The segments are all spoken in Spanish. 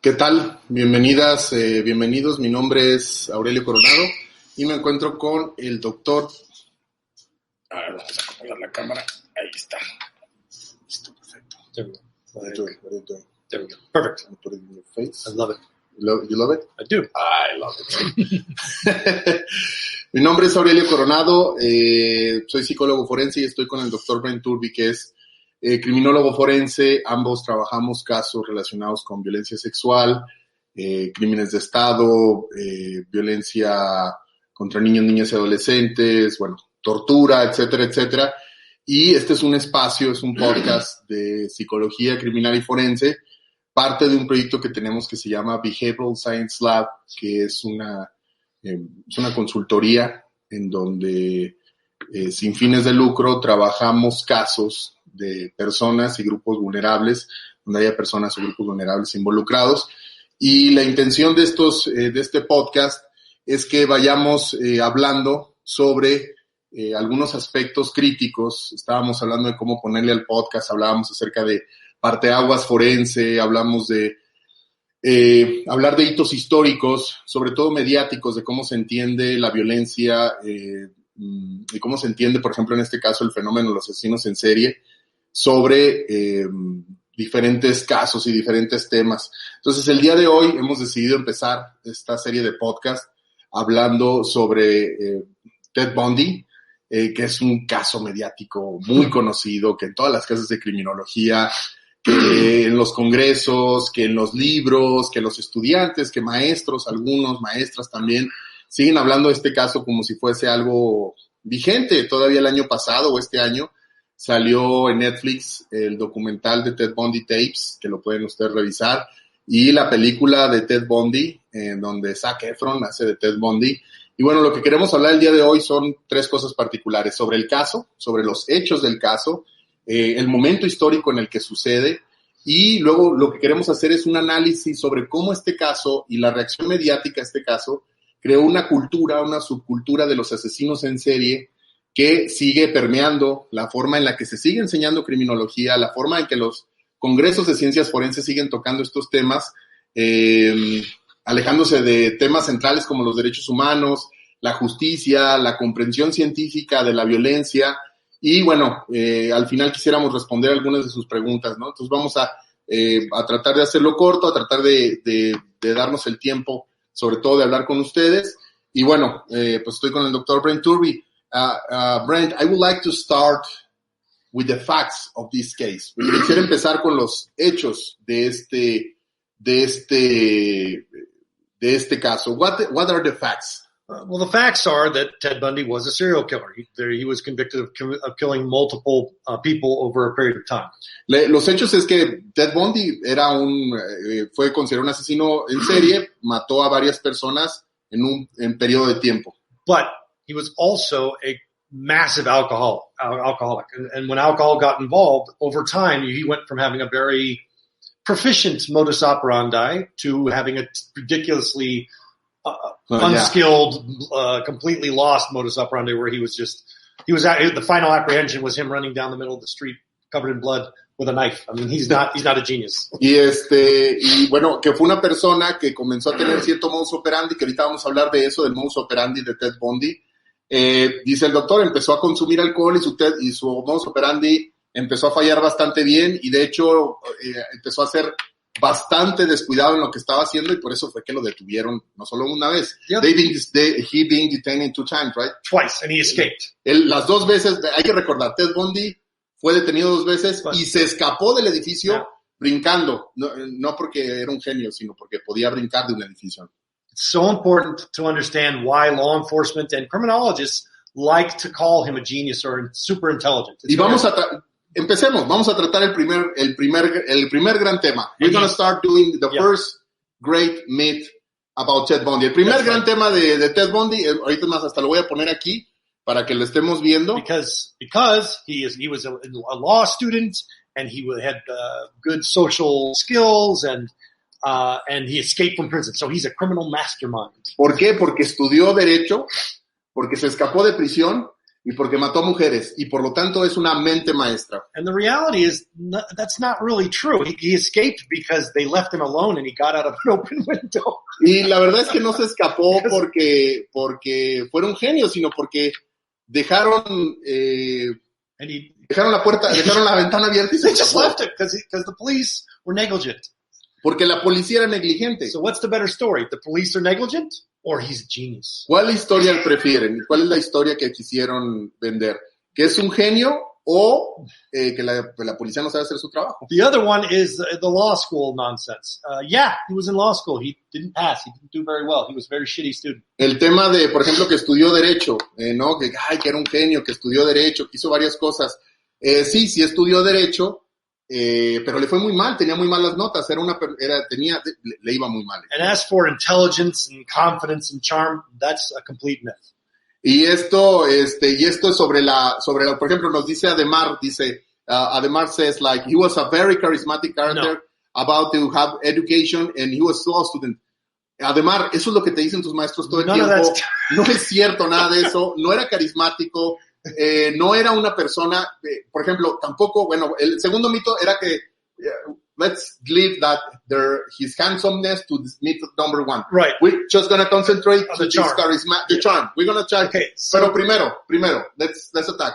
¿Qué tal? Bienvenidas, bienvenidos. Mi nombre es Aurelio Coronado y me encuentro con el doctor... Vamos a acomodar la cámara. Ahí está. Listo, perfecto. There we go. What are you doing? What are you doing? There we go. Perfect. Put it in your face. I love it. You love it? I do. I love it. Mi nombre es Aurelio Coronado. Soy psicólogo forense y estoy con el doctor Brent Turby, que es criminólogo forense. Ambos trabajamos casos relacionados con violencia sexual, crímenes de Estado, violencia contra niños, niñas y adolescentes, bueno, tortura, etcétera, etcétera. Y este es un espacio, es un podcast de psicología criminal y forense, parte de un proyecto que tenemos que se llama Behavioral Science Lab, que es una consultoría en donde sin fines de lucro trabajamos casos de personas y grupos vulnerables, donde haya personas o grupos vulnerables involucrados. Y la intención de este podcast es que vayamos hablando sobre algunos aspectos críticos. Estábamos hablando de cómo ponerle al podcast, hablábamos acerca de parteaguas forense, hablamos de hablar de hitos históricos, sobre todo mediáticos, de cómo se entiende la violencia y cómo se entiende, por ejemplo, en este caso, el fenómeno de los asesinos en serie, sobre diferentes casos y diferentes temas. Entonces, el día de hoy hemos decidido empezar esta serie de podcast hablando sobre Ted Bundy, que es un caso mediático muy conocido, que en todas las casas de criminología, que en los congresos, que en los libros, que los estudiantes, que maestros, algunos maestras también, siguen hablando de este caso como si fuese algo vigente. Todavía el año pasado o este año salió en Netflix el documental de Ted Bundy Tapes, que lo pueden ustedes revisar, y la película de Ted Bundy, en donde Zac Efron hace de Ted Bundy. Y bueno, lo que queremos hablar el día de hoy son tres cosas particulares: sobre el caso, sobre los hechos del caso, el momento histórico en el que sucede, y luego lo que queremos hacer es un análisis sobre cómo este caso y la reacción mediática a este caso creó una cultura, una subcultura de los asesinos en serie que sigue permeando la forma en la que se sigue enseñando criminología, la forma en que los congresos de ciencias forenses siguen tocando estos temas, alejándose de temas centrales como los derechos humanos, la justicia, la comprensión científica de la violencia. Y bueno, al final quisiéramos responder algunas de sus preguntas, ¿no? Entonces vamos a tratar de hacerlo corto, a tratar de darnos el tiempo, sobre todo de hablar con ustedes. Y bueno, pues estoy con el doctor Brent Turby. Brent, I would like to start with the facts of this case. Quisiera empezar con los hechos de este caso. What are the facts? Well, the facts are that Ted Bundy was a serial killer. He was convicted of killing multiple people over a period of time. Los hechos es que Ted Bundy fue considerado un asesino en serie, mató a varias personas en un periodo de tiempo. But he was also a massive alcoholic. And when alcohol got involved, over time, he went from having a very proficient modus operandi to having a ridiculously unskilled, completely lost modus operandi where the final apprehension was him running down the middle of the street covered in blood with a knife. I mean, he's not a genius. Y bueno, que fue una persona que comenzó a tener cierto modus operandi, que ahorita vamos a hablar de eso, del modus operandi de Ted Bundy. Dice el doctor, empezó a consumir alcohol y su modus operandi empezó a fallar bastante bien, y de hecho empezó a ser bastante descuidado en lo que estaba haciendo, y por eso fue que lo detuvieron no solo una vez. Yep. He being detained 2 times, right? Twice, and he escaped. Las 2 veces, hay que recordar, Ted Bundy fue detenido 2 veces y se escapó del edificio brincando, no porque era un genio, sino porque podía brincar de un edificio. It's so important to understand why law enforcement and criminologists like to call him a genius or super intelligent. Y empecemos, vamos a tratar el primer gran tema. We're going to start doing the first great myth about Ted Bundy. El primer gran tema de Ted Bundy, ahorita más hasta lo voy a poner aquí para que lo estemos viendo. Because he was a law student, and he had good social skills, and he escaped from prison. So he's a criminal mastermind. ¿Por qué? Porque estudió derecho, porque se escapó de prisión y porque mató mujeres, y por lo tanto es una mente maestra. And the reality is that's not really true. He escaped because they left him alone and he got out of an open window. Y la verdad es que no se escapó porque fuera un genio, sino porque dejaron la ventana abierta y se They just escapó. left it because the police were negligent. Porque la policía era negligente. So what's the better story? The police are negligent or he's a genius? ¿Cuál historia prefieren? ¿Cuál es la historia que quisieron vender? ¿Que es un genio o que la policía no sabe hacer su trabajo? The other one is the law school nonsense. Yeah, he was in law school. He didn't pass. He didn't do very well. He was a very shitty student. El tema de, por ejemplo, que estudió Derecho, ¿no? Que era un genio, que estudió Derecho, que hizo varias cosas. Sí estudió Derecho, pero le fue muy mal, tenía muy malas notas, le iba muy mal. And as for intelligence and confidence and charm, that's a complete myth. Y esto es sobre la, por ejemplo, nos dice Ademar, Ademar says like, he was a very charismatic character, about to have education, and he was a law student. Ademar, eso es lo que te dicen tus maestros todo el tiempo. No es cierto nada de eso, no era carismático, no era una persona, por ejemplo, tampoco, bueno, el segundo mito era que, let's leave that his handsomeness to this myth number one. Right. We're just going to concentrate on the charm. The charm. We're going to try. Okay, so, pero primero, let's attack.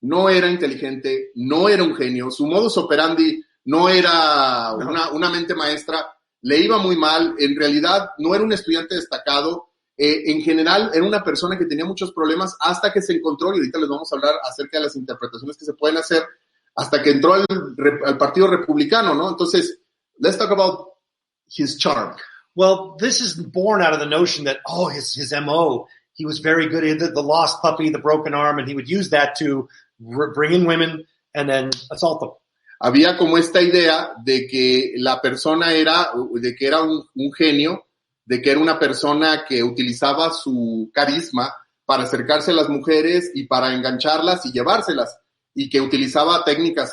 No era inteligente, no era un genio, su modus operandi no era una mente maestra, le iba muy mal, en realidad no era un estudiante destacado, en general era una persona que tenía muchos problemas hasta que se encontró, y ahorita les vamos a hablar acerca de las interpretaciones que se pueden hacer, hasta que entró al Partido Republicano, ¿no? Entonces, let's talk about his charm. Well, this is born out of the notion that, his MO, he was very good at the lost puppy, the broken arm, and he would use that to bring in women and then assault them. Había como esta idea de que la persona era un genio, de que era una persona que utilizaba su carisma para acercarse a las mujeres y para engancharlas y llevárselas, y que utilizaba técnicas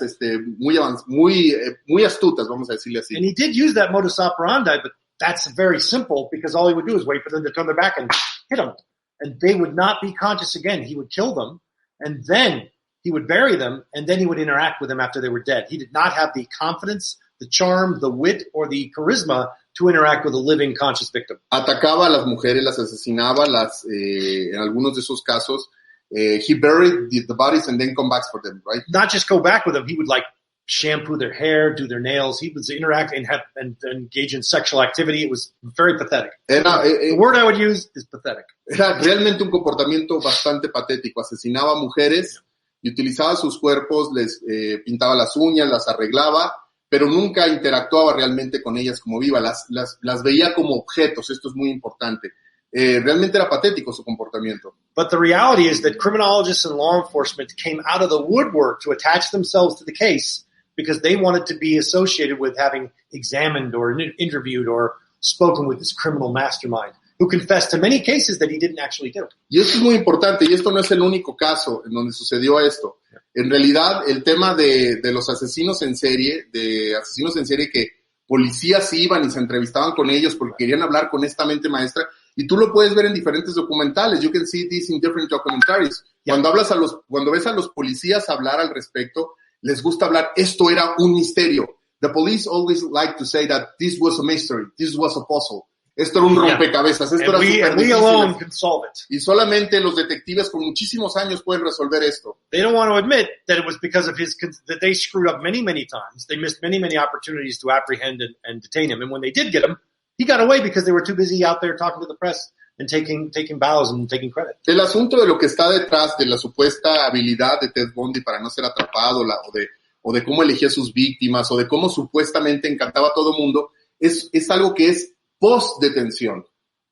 muy astutas, vamos a decirle así. And he did use that modus operandi, but that's very simple because all he would do is wait for them to turn their back and hit them. And they would not be conscious again. He would kill them, and then he would bury them, and then he would interact with them after they were dead. He did not have the confidence, the charm, the wit, or the charisma to interact with a living, conscious victim. Atacaba a las mujeres, las asesinaba, en algunos de esos casos. He buried the bodies and then come back for them, right? Not just go back with them. He would like shampoo their hair, do their nails. He would interact and engage in sexual activity. It was very pathetic. The word I would use is pathetic. Era realmente un comportamiento bastante patético. Asesinaba mujeres y utilizaba sus cuerpos, les pintaba las uñas, las arreglaba, pero nunca interactuaba realmente con ellas como viva. Las veía como objetos. Esto es muy importante. Realmente era patético su comportamiento. But the reality is that criminologists and law enforcement came out of the woodwork to attach themselves to the case because they wanted to be associated with having examined or interviewed or spoken with this criminal mastermind who confessed to many cases that he didn't actually do. Y esto es muy importante, y esto no es el único caso en donde sucedió esto. En realidad, el tema de los asesinos en serie que policías iban y se entrevistaban con ellos porque querían hablar con esta mente maestra, y tú lo puedes ver en diferentes documentales. You can see this in different documentaries. Yeah. Cuando ves a los policías hablar al respecto, les gusta hablar, esto era un misterio. The police always like to say that this was a mystery, this was a puzzle. Esto era un rompecabezas, esto era súper we difícil. alone can solve it. Y solamente los detectives con muchísimos años pueden resolver esto. They don't want to admit that it was because of that they screwed up many, many times. They missed many, many opportunities to apprehend and detain him. And when they did get him, he got away because they were too busy out there talking to the press and taking bows and taking credit. El asunto de lo que está detrás de la supuesta habilidad de Ted Bundy para no ser atrapado, o de cómo elegía sus víctimas, o de cómo supuestamente encantaba a todo mundo, es algo que es post-detención.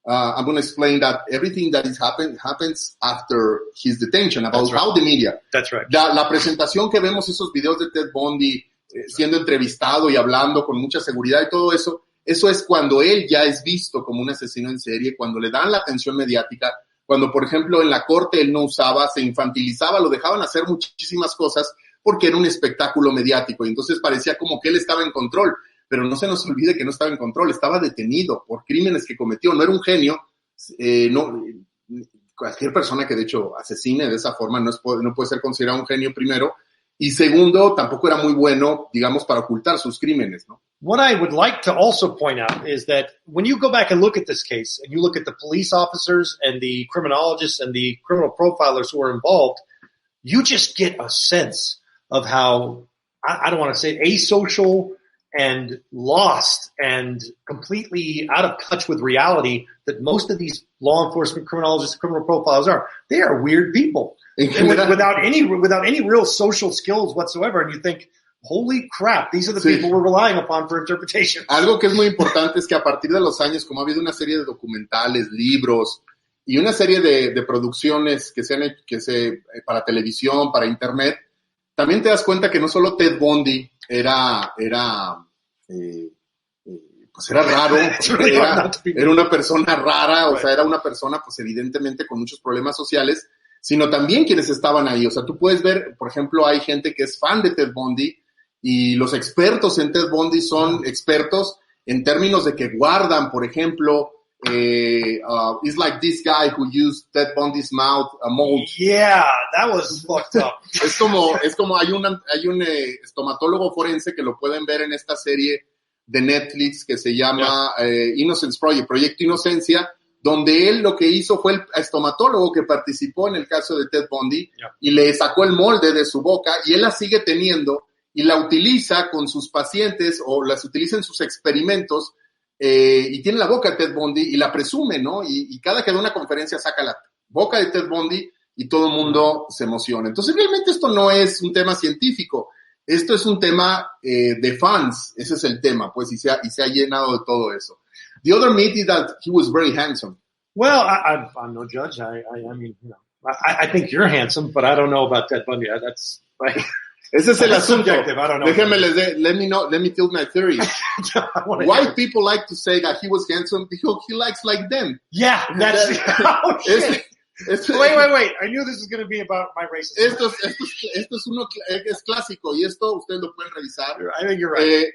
I'm going to explain that everything that is happens after his detention, about That's right. how the media. That's right. La presentación que vemos, esos videos de Ted Bundy siendo entrevistado y hablando con mucha seguridad y todo eso es cuando él ya es visto como un asesino en serie, cuando le dan la atención mediática, cuando, por ejemplo, en la corte él no usaba, se infantilizaba, lo dejaban hacer muchísimas cosas porque era un espectáculo mediático y entonces parecía como que él estaba en control. Pero no se nos olvide que no estaba en control, estaba detenido por crímenes que cometió, no era un genio, cualquier persona que de hecho asesine de esa forma no puede ser considerado un genio primero. Y segundo, tampoco era muy bueno, digamos, para ocultar sus crímenes, ¿no? What I would like to also point out is that when you go back and look at this case and you look at the police officers and the criminologists and the criminal profilers who were involved, you just get a sense of how, I don't want to say asocial and lost and completely out of touch with reality that most of these law enforcement criminologists, criminal profilers are. They are weird people without any real social skills whatsoever. And you think, holy crap, these are the people we're relying upon for interpretation. Algo que es muy importante es que a partir de los años, como ha habido una serie de documentales, libros y una serie de producciones que para televisión, para internet, también te das cuenta que no solo Ted Bundy era raro, era una persona rara, o sea, era una persona pues evidentemente con muchos problemas sociales, sino también quienes estaban ahí. O sea, tú puedes ver, por ejemplo, hay gente que es fan de Ted Bundy y los expertos en Ted Bundy son expertos en términos de que guardan, por ejemplo, it's like this guy who used Ted Bundy's mouth, a mold. Yeah, that was fucked up. Es como hay un estomatólogo forense que lo pueden ver en esta serie de Netflix que se llama Innocence Project, Proyecto Inocencia, donde él lo que hizo fue el estomatólogo que participó en el caso de Ted Bundy y le sacó el molde de su boca y él la sigue teniendo y la utiliza con sus pacientes o las utiliza en sus experimentos. Y tiene la boca de Ted Bundy y la presume, ¿no? Y cada que da una conferencia saca la boca de Ted Bundy y todo el mundo se emociona. Entonces, realmente esto no es un tema científico. Esto es un tema de fans. Ese es el tema, pues, y se ha llenado de todo eso. The other myth is that he was very handsome. Well, I'm no judge. I mean, you know, I think you're handsome, but I don't know about Ted Bundy. That's like... Ese es el asunto. Déjenme let me tell my theory. White people like to say that he was handsome because he likes like them. Yeah, that's oh, shit. Wait. I knew this was going to be about my racism. Esto es clásico y esto ustedes lo pueden revisar. I think you're right.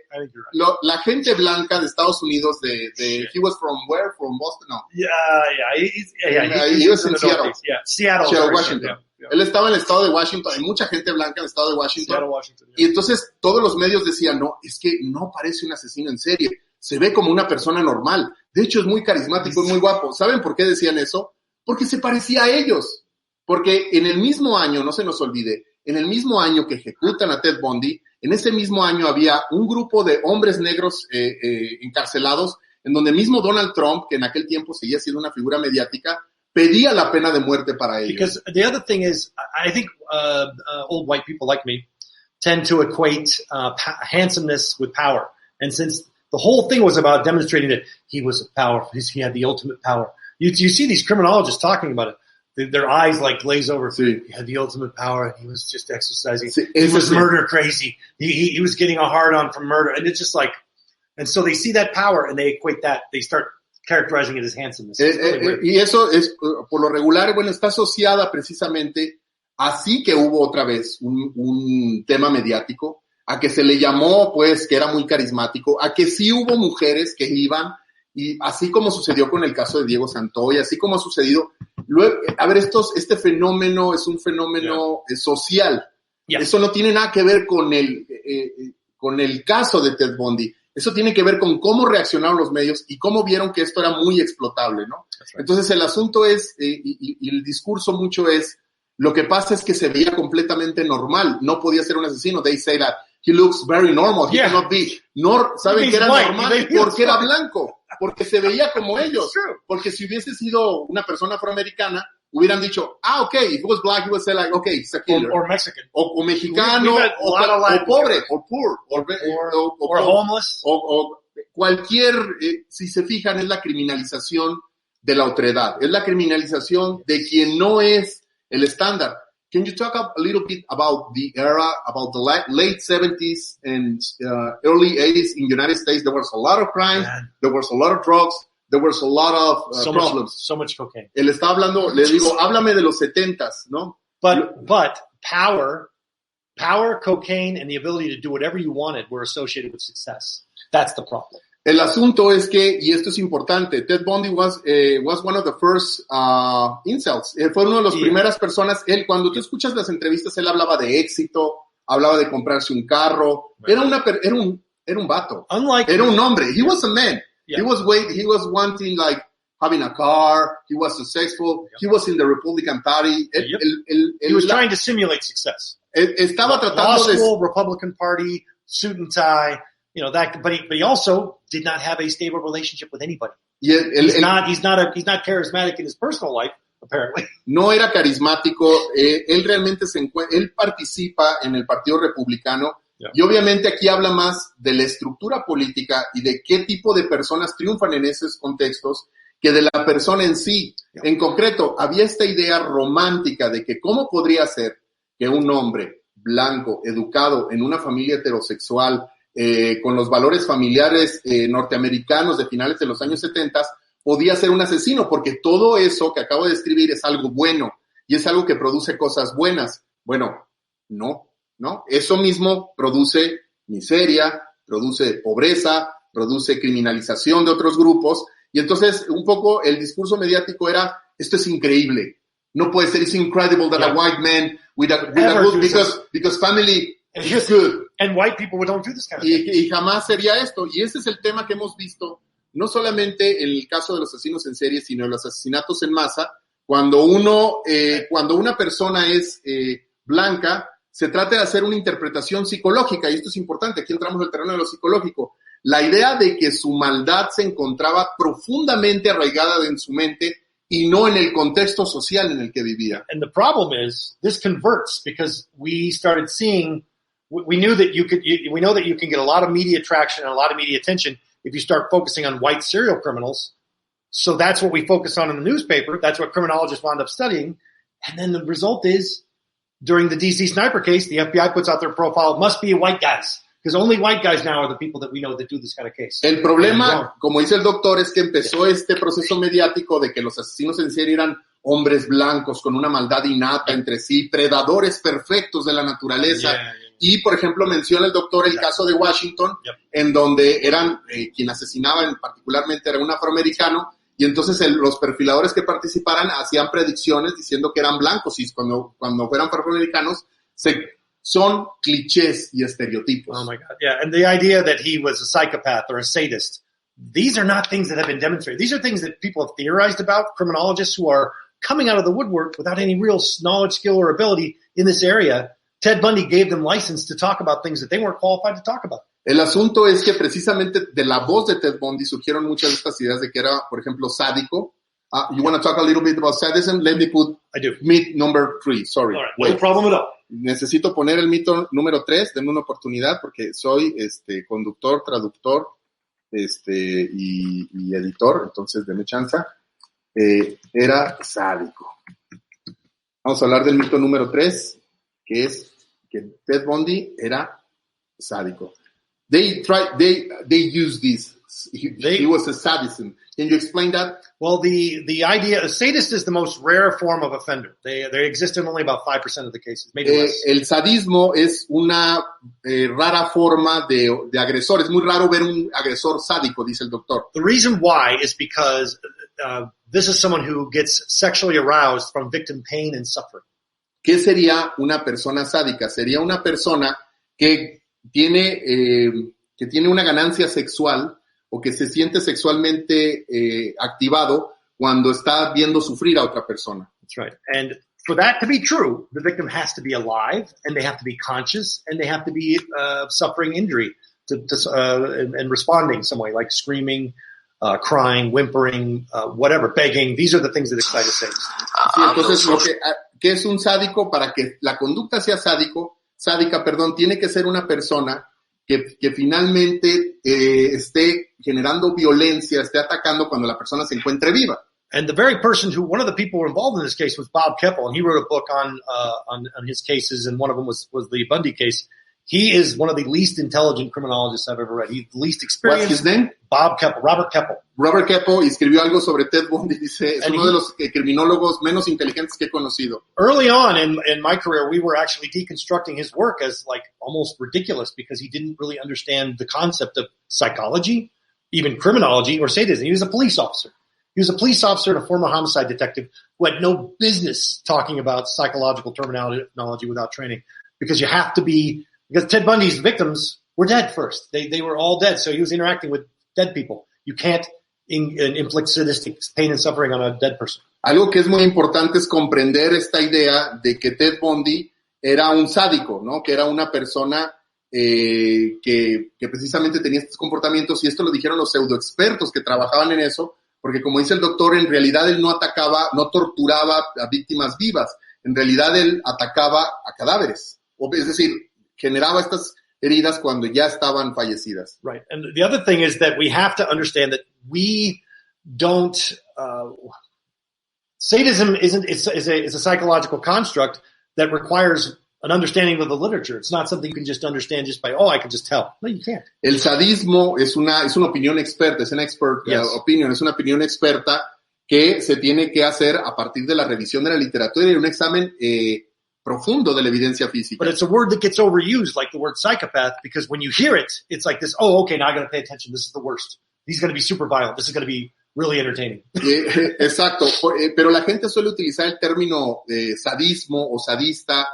La gente blanca de Estados Unidos he was from where? From Boston? No. He was in Seattle. Yeah, Seattle, Washington. Yeah. Él estaba en el estado de Washington, hay mucha gente blanca en el estado de Washington. Washington, y entonces todos los medios decían, no, es que no parece un asesino en serie, se ve como una persona normal, de hecho es muy carismático y muy guapo. ¿Saben por qué decían eso? Porque se parecía a ellos, porque en el mismo año, no se nos olvide, en el mismo año que ejecutan a Ted Bundy, en ese mismo año había un grupo de hombres negros encarcelados, en donde mismo Donald Trump, que en aquel tiempo seguía siendo una figura mediática, pedía la pena de muerte para ellos. Because the other thing is, I think old white people like me tend to equate handsomeness with power. And since the whole thing was about demonstrating that he was powerful, he had the ultimate power. You see these criminologists talking about it. Their eyes like glaze over. Sí. He had the ultimate power and he was just exercising. Sí, he was murder crazy. He was getting a hard on from murder. And it's just like, and so they see that power and they equate that. They start characterizing it as handsomeness. Y eso es, por lo regular, bueno, está asociada precisamente así que hubo otra vez un tema mediático, a que se le llamó, pues, que era muy carismático, a que sí hubo mujeres que iban, y así como sucedió con el caso de Diego Santoy, así como ha sucedido, luego, a ver, este fenómeno es un fenómeno social. Eso no tiene nada que ver con el caso de Ted Bundy. Eso tiene que ver con cómo reaccionaron los medios y cómo vieron que esto era muy explotable, ¿no? Right. Entonces el asunto es, y el discurso mucho es, lo que pasa es que se veía completamente normal, no podía ser un asesino. They say that he looks very normal, he cannot be. Saben que era normal porque era blanco, porque se veía como ellos. Porque si hubiese sido una persona afroamericana, hubieran dicho, okay, if he was black, he would say like, okay, he's a killer. Or Mexican. O mexicano, o pobre, o poor, or homeless. O cualquier, si se fijan, es la criminalización de la otredad. Es la criminalización de quien no es el estándar. Can you talk a little bit about the era, about the late 70s and early 80s in the United States? There was a lot of crime, there was a lot of drugs, there was a lot of problems. So much cocaine. Él está hablando, le digo, háblame de los 70s, ¿no? But power, cocaine, and the ability to do whatever you wanted were associated with success. That's the problem. El asunto es que, y esto es importante, Ted Bundy was one of the first incels. Fue una de las primeras personas. Cuando tú escuchas las entrevistas, él hablaba de éxito, hablaba de comprarse un carro. Right. Era un vato. Era un hombre. He was a man. Yeah. He was wanting like having a car. He was successful. He was in the Republican Party. He was trying to simulate success. Estaba tratando law school, Republican Party, suit and tie. You know that, but he also did not have a stable relationship with anybody. He's not charismatic in his personal life, apparently. No era carismático. Él realmente él participa en el Partido Republicano. Yeah. Y obviamente aquí habla más de la estructura política y de qué tipo de personas triunfan en esos contextos que de la persona en sí. Yeah. En concreto, había esta idea romántica de que cómo podría ser que un hombre blanco, educado en una familia heterosexual, con los valores familiares norteamericanos de finales de los años 70, podía ser un asesino, porque todo eso que acabo de describir es algo bueno y es algo que produce cosas buenas. Bueno, no. Eso mismo produce miseria, produce pobreza, produce criminalización de otros grupos, y entonces un poco el discurso mediático era, esto es increíble, no puede ser, it's incredible that a white man with a good, because family is good. And white people don't do this kind of thing. Y jamás sería esto. Y ese es el tema que hemos visto, no solamente en el caso de los asesinos en serie, sino en los asesinatos en masa. Cuando una persona es blanca, se trata de hacer una interpretación psicológica, y esto es importante, aquí entramos al terreno de lo psicológico. La idea de que su maldad se encontraba profundamente arraigada en su mente y no en el contexto social en el que vivía. And the problem is, this converts because we started seeing. We know that you can get a lot of media traction and a lot of media attention if you start focusing on white serial criminals. So that's what we focus on in the newspaper. That's what criminologists wound up studying. And then the result is, during the DC sniper case, the FBI puts out their profile, must be white guys. Because only white guys now are the people that we know that do this kind of case. El problema, como dice el doctor, es que empezó este proceso mediático de que los asesinos en serie eran hombres blancos con una maldad innata entre sí, predadores perfectos de la naturaleza. Y, por ejemplo, menciona el doctor el caso de Washington, en donde quien asesinaban particularmente era un afroamericano, y entonces los perfiladores que participaran hacían predicciones diciendo que eran blancos, y cuando fueran afroamericanos, son clichés y estereotipos. Oh my God, yeah, and the idea that he was a psychopath or a sadist, these are not things that have been demonstrated. These are things that people have theorized about, criminologists who are coming out of the woodwork without any real knowledge, skill, or ability in this area. Ted Bundy gave them license to talk about things that they weren't qualified to talk about. El asunto es que precisamente de la voz de Ted Bundy surgieron muchas de estas ideas de que era, por ejemplo, sádico. You want to talk a little bit about sadism? Let me put myth number 3. Sorry. All right. Wait. No problem at all. Necesito poner el mito número 3. Denme una oportunidad porque soy conductor, traductor y editor. Entonces, denme chance. Era sádico. Vamos a hablar del mito número 3. Que es que Ted Bundy era sádico. They use this. He was a sadism. Can you explain that? Well, the idea, a sadist is the most rare form of offender. They exist in only about 5% of the cases, maybe less. El sadismo es una rara forma de agresor. Es muy raro ver un agresor sádico, dice el doctor. The reason why is because this is someone who gets sexually aroused from victim pain and suffering. ¿Qué sería una persona sádica? Sería una persona que tiene una ganancia sexual o que se siente sexualmente activado cuando está viendo sufrir a otra persona. That's right. And for that to be true, the victim has to be alive, and they have to be conscious, and they have to be suffering injury and responding some way, like screaming, crying, whimpering, whatever, begging. These are the things that excite a sadist. Sí, entonces, ¿qué es un sádico? Para que la conducta sea sádica, tiene que ser una persona que finalmente esté generando violencia, esté atacando cuando la persona se encuentre viva. And the very person one of the people involved in this case was Bob Keppel, and he wrote a book on his cases, and one of them was the Bundy case. He is one of the least intelligent criminologists I've ever read. He's the least experienced. What's his name? Bob Keppel, Robert Keppel. Robert Keppel escribió algo sobre Ted Bundy, dice, es uno de los criminólogos menos inteligentes que he conocido. Early on in my career, we were actually deconstructing his work as like almost ridiculous because he didn't really understand the concept of psychology. even criminology or sadism. He was a police officer. He was a police officer and a former homicide detective who had no business talking about psychological terminology without training, because you have to be, because Ted Bundy's victims were dead first. They were all dead. So he was interacting with dead people. You can't inflict sadistic pain and suffering on a dead person. Algo que es muy importante es comprender esta idea de que Ted Bundy era un sádico, ¿no? Que era una persona que precisamente tenía estos comportamientos, y esto lo dijeron los pseudoexpertos que trabajaban en eso, porque como dice el doctor, en realidad él no atacaba, no torturaba a víctimas vivas, en realidad él atacaba a cadáveres, es decir, generaba estas heridas cuando ya estaban fallecidas. Right. And the other thing is that we have to understand that we don't, sadism is a psychological construct that requires an understanding of the literature. It's not something you can just understand just by, I can just tell. No, you can't. El sadismo es una opinión experta, es una opinion, es una opinión experta que se tiene que hacer a partir de la revisión de la literatura y un examen profundo de la evidencia física. But it's a word that gets overused, like the word psychopath, because when you hear it, it's like this, okay, now I got to pay attention. This is the worst. He's going to be super violent. This is going to be really entertaining. Exacto, pero la gente suele utilizar el término sadismo o sadista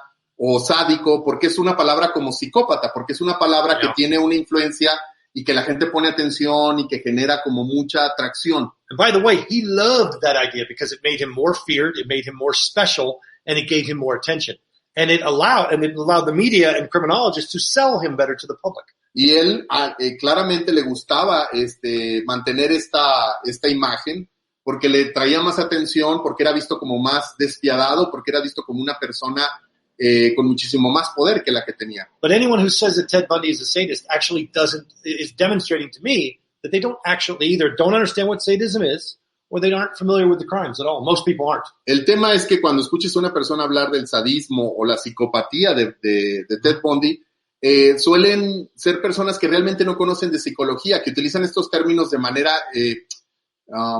o sádico porque es una palabra como psicópata, porque es una palabra que tiene una influencia y que la gente pone atención y que genera como mucha atracción. And by the way, he loved that idea because it made him more feared, it made him more special, and it gave him more attention. And it allowed the media and criminologists to sell him better to the public. Y él claramente le gustaba mantener esta imagen porque le traía más atención, porque era visto como más despiadado, porque era visto como una persona con muchísimo más poder que la que tenía. But anyone who says that Ted Bundy is a sadist actually is demonstrating to me that they either don't understand what sadism is, or they aren't familiar with the crimes at all. Most people aren't. El tema es que cuando escuches a una persona hablar del sadismo o la psicopatía de Ted Bundy, suelen ser personas que realmente no conocen de psicología, que utilizan estos términos de manera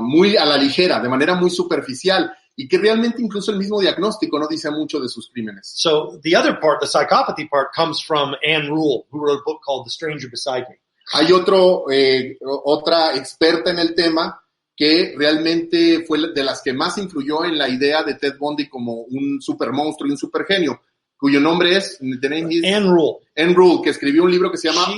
muy a la ligera, de manera muy superficial, y que realmente incluso el mismo diagnóstico no dice mucho de sus crímenes. So the other part, the psychopathy part, comes from Ann Rule, who wrote a book called The Stranger Beside Me. Hay otra experta en el tema que realmente fue de las que más influyó en la idea de Ted Bundy como un supermonstruo y un supergenio, cuyo nombre es Ann Rule. Ann Rule, que escribió un libro que se llama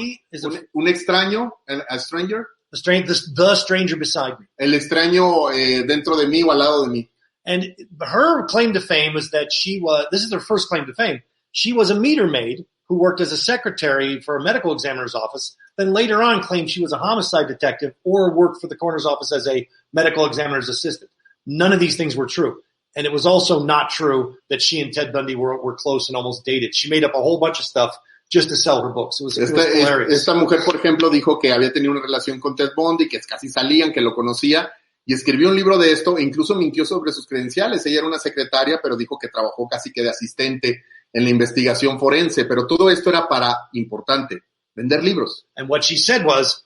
Un extraño, a Stranger. The Stranger Beside Me. El extraño dentro de mí o al lado de mí. And her claim to fame is that this is her first claim to fame. She was a meter maid who worked as a secretary for a medical examiner's office, then later on claimed she was a homicide detective or worked for the coroner's office as a medical examiner's assistant. None of these things were true. And it was also not true that she and Ted Bundy were close and almost dated. She made up a whole bunch of stuff just to sell her books. It was hilarious. Esta mujer, por ejemplo, dijo que había tenido una relación con Ted Bundy, que casi salían, que lo conocía, y escribió un libro de esto e incluso mintió sobre sus credenciales. Ella era una secretaria, pero dijo que trabajó casi que de asistente en la investigación forense, pero todo esto era importante, vender libros. And what she said was,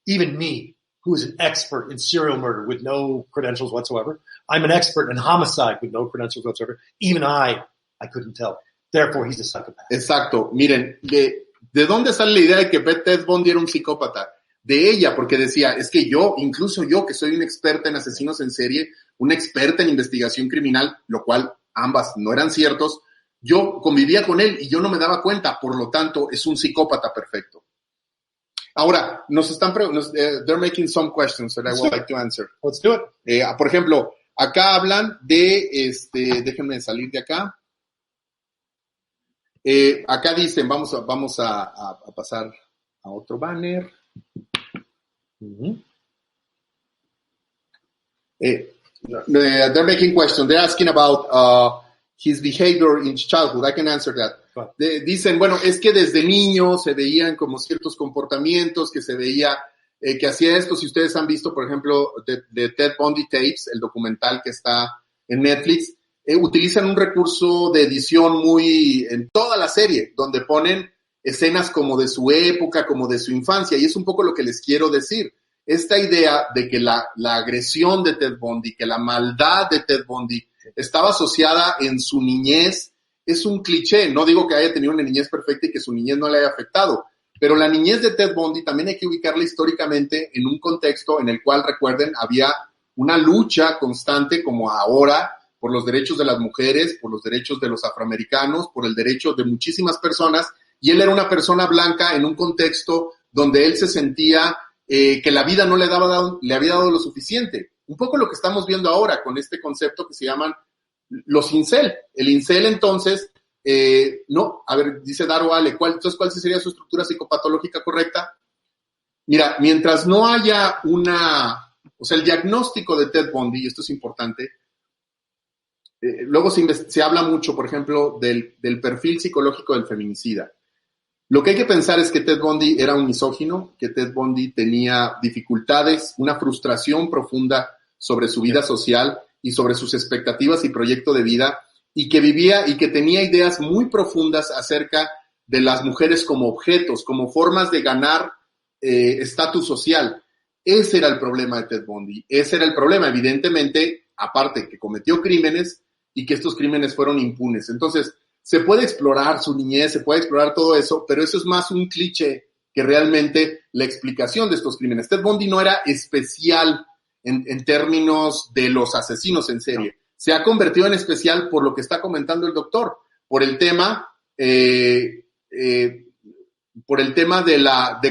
even me, who is an expert in serial murder with no credentials whatsoever, I'm an expert in homicide with no credentials whatsoever, even I couldn't tell. Therefore, he's a psychopath. Exacto. Miren, ¿de dónde sale la idea de que Ted Bundy era un psicópata? De ella, porque decía, es que incluso yo, que soy una experta en asesinos en serie, una experta en investigación criminal, lo cual ambas no eran ciertos, yo convivía con él y yo no me daba cuenta, por lo tanto, es un psicópata perfecto. Ahora, they're making some questions that I would like to answer. Let's do it. Por ejemplo, acá hablan de, déjenme salir de acá. Acá dicen, vamos a pasar a otro banner. They're making questions. They're asking about his behavior in childhood. I can answer that. Dicen, bueno, es que desde niño se veían como ciertos comportamientos, que se veía que hacía esto. Si ustedes han visto, por ejemplo, de Ted Bundy Tapes, el documental que está en Netflix, utilizan un recurso de edición en toda la serie, donde ponen escenas como de su época, como de su infancia, y es un poco lo que les quiero decir. Esta idea de que la agresión de Ted Bundy, que la maldad de Ted Bundy estaba asociada en su niñez, es un cliché. No digo que haya tenido una niñez perfecta y que su niñez no le haya afectado, Pero la niñez de Ted Bundy también hay que ubicarla históricamente en un contexto en el cual, recuerden, había una lucha constante como ahora por los derechos de las mujeres, por los derechos de los afroamericanos, por el derecho de muchísimas personas, y él era una persona blanca en un contexto donde él se sentía que la vida no le había dado lo suficiente. Un poco lo que estamos viendo ahora con este concepto que se llaman los incel. El incel, entonces, dice Daro Ale, ¿cuál sería su estructura psicopatológica correcta? Mira, mientras no haya el diagnóstico de Ted Bundy, y esto es importante, luego se habla mucho, por ejemplo, del perfil psicológico del feminicida. Lo que hay que pensar es que Ted Bundy era un misógino, que Ted Bundy tenía dificultades, una frustración profunda sobre su vida social y sobre sus expectativas y proyecto de vida, y que vivía y que tenía ideas muy profundas acerca de las mujeres como objetos, como formas de ganar estatus social. Ese era el problema de Ted Bundy. Ese era el problema, evidentemente, aparte que cometió crímenes y que estos crímenes fueron impunes. Entonces, se puede explorar su niñez, se puede explorar todo eso, pero eso es más un cliché que realmente la explicación de estos crímenes. Ted Bundy no era especial en términos de los asesinos en serie. Se ha convertido en especial por lo que está comentando el doctor, por el tema de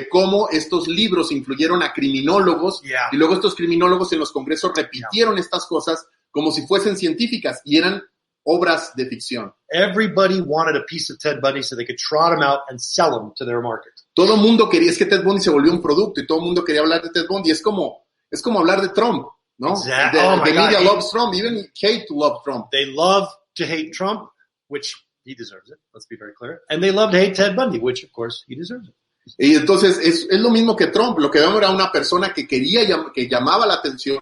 cómo estos libros influyeron a criminólogos, y luego estos criminólogos en los congresos repitieron estas cosas como si fuesen científicas y eran obras de ficción. Everybody wanted a piece of Ted Bundy so they could trot him out and sell him to their market. Todo el mundo quería, es que Ted Bundy se volvió un producto y todo el mundo quería hablar de Ted Bundy. Es como hablar de Trump, ¿no? Exactly. The media loves Trump, even hate to love Trump. They love to hate Trump, which he deserves it, let's be very clear. And they love to hate Ted Bundy, which of course he deserves it. Y entonces es lo mismo que Trump. Lo que vemos era una persona que que llamaba la atención.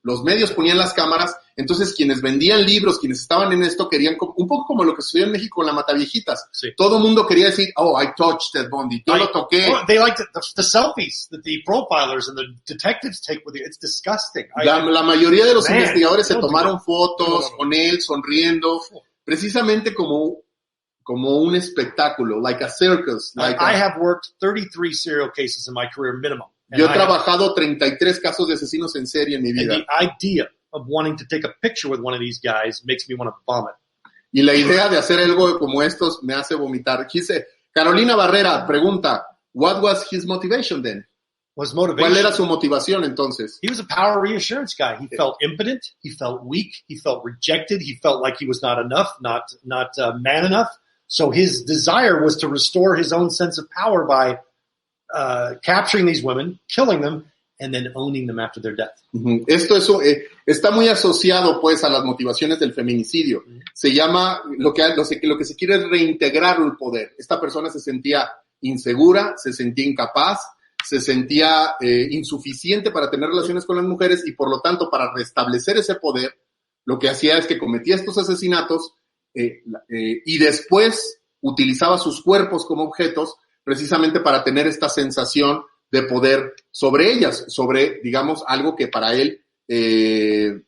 Los medios ponían las cámaras, entonces quienes vendían libros, quienes estaban en esto, querían, un poco como lo que sucedió en México con la Mataviejitas. Sí. Todo el mundo quería decir, I touched Ted Bundy, yo lo toqué. They like the selfies that the profilers and the detectives take with you. It's disgusting. La mayoría de los investigadores se tomaron fotos con él, sonriendo, precisamente como un espectáculo, like a circus. I have worked 33 serial cases in my career minimum. Yo he trabajado 33 casos de asesinos en serie en mi vida. And the idea of wanting to take a picture with one of these guys makes me want to vomit. Y la idea de hacer algo como estos me hace vomitar. Carolina Barrera pregunta, what was his motivation then? ¿Cuál era su motivación entonces? He was a power reassurance guy. He felt impotent. He felt weak. He felt rejected. He felt like he was not enough, not man enough. So his desire was to restore his own sense of power by capturing these women, killing them, and then owning them after their death. Esto está muy asociado, pues, a las motivaciones del feminicidio. Se llama, lo que se quiere es reintegrar el poder. Esta persona se sentía insegura, se sentía incapaz, se sentía insuficiente para tener relaciones con las mujeres y, por lo tanto, para restablecer ese poder, lo que hacía es que cometía estos asesinatos y después utilizaba sus cuerpos como objetos precisamente para tener esta sensación de poder sobre ellas, sobre, digamos, algo que para él... There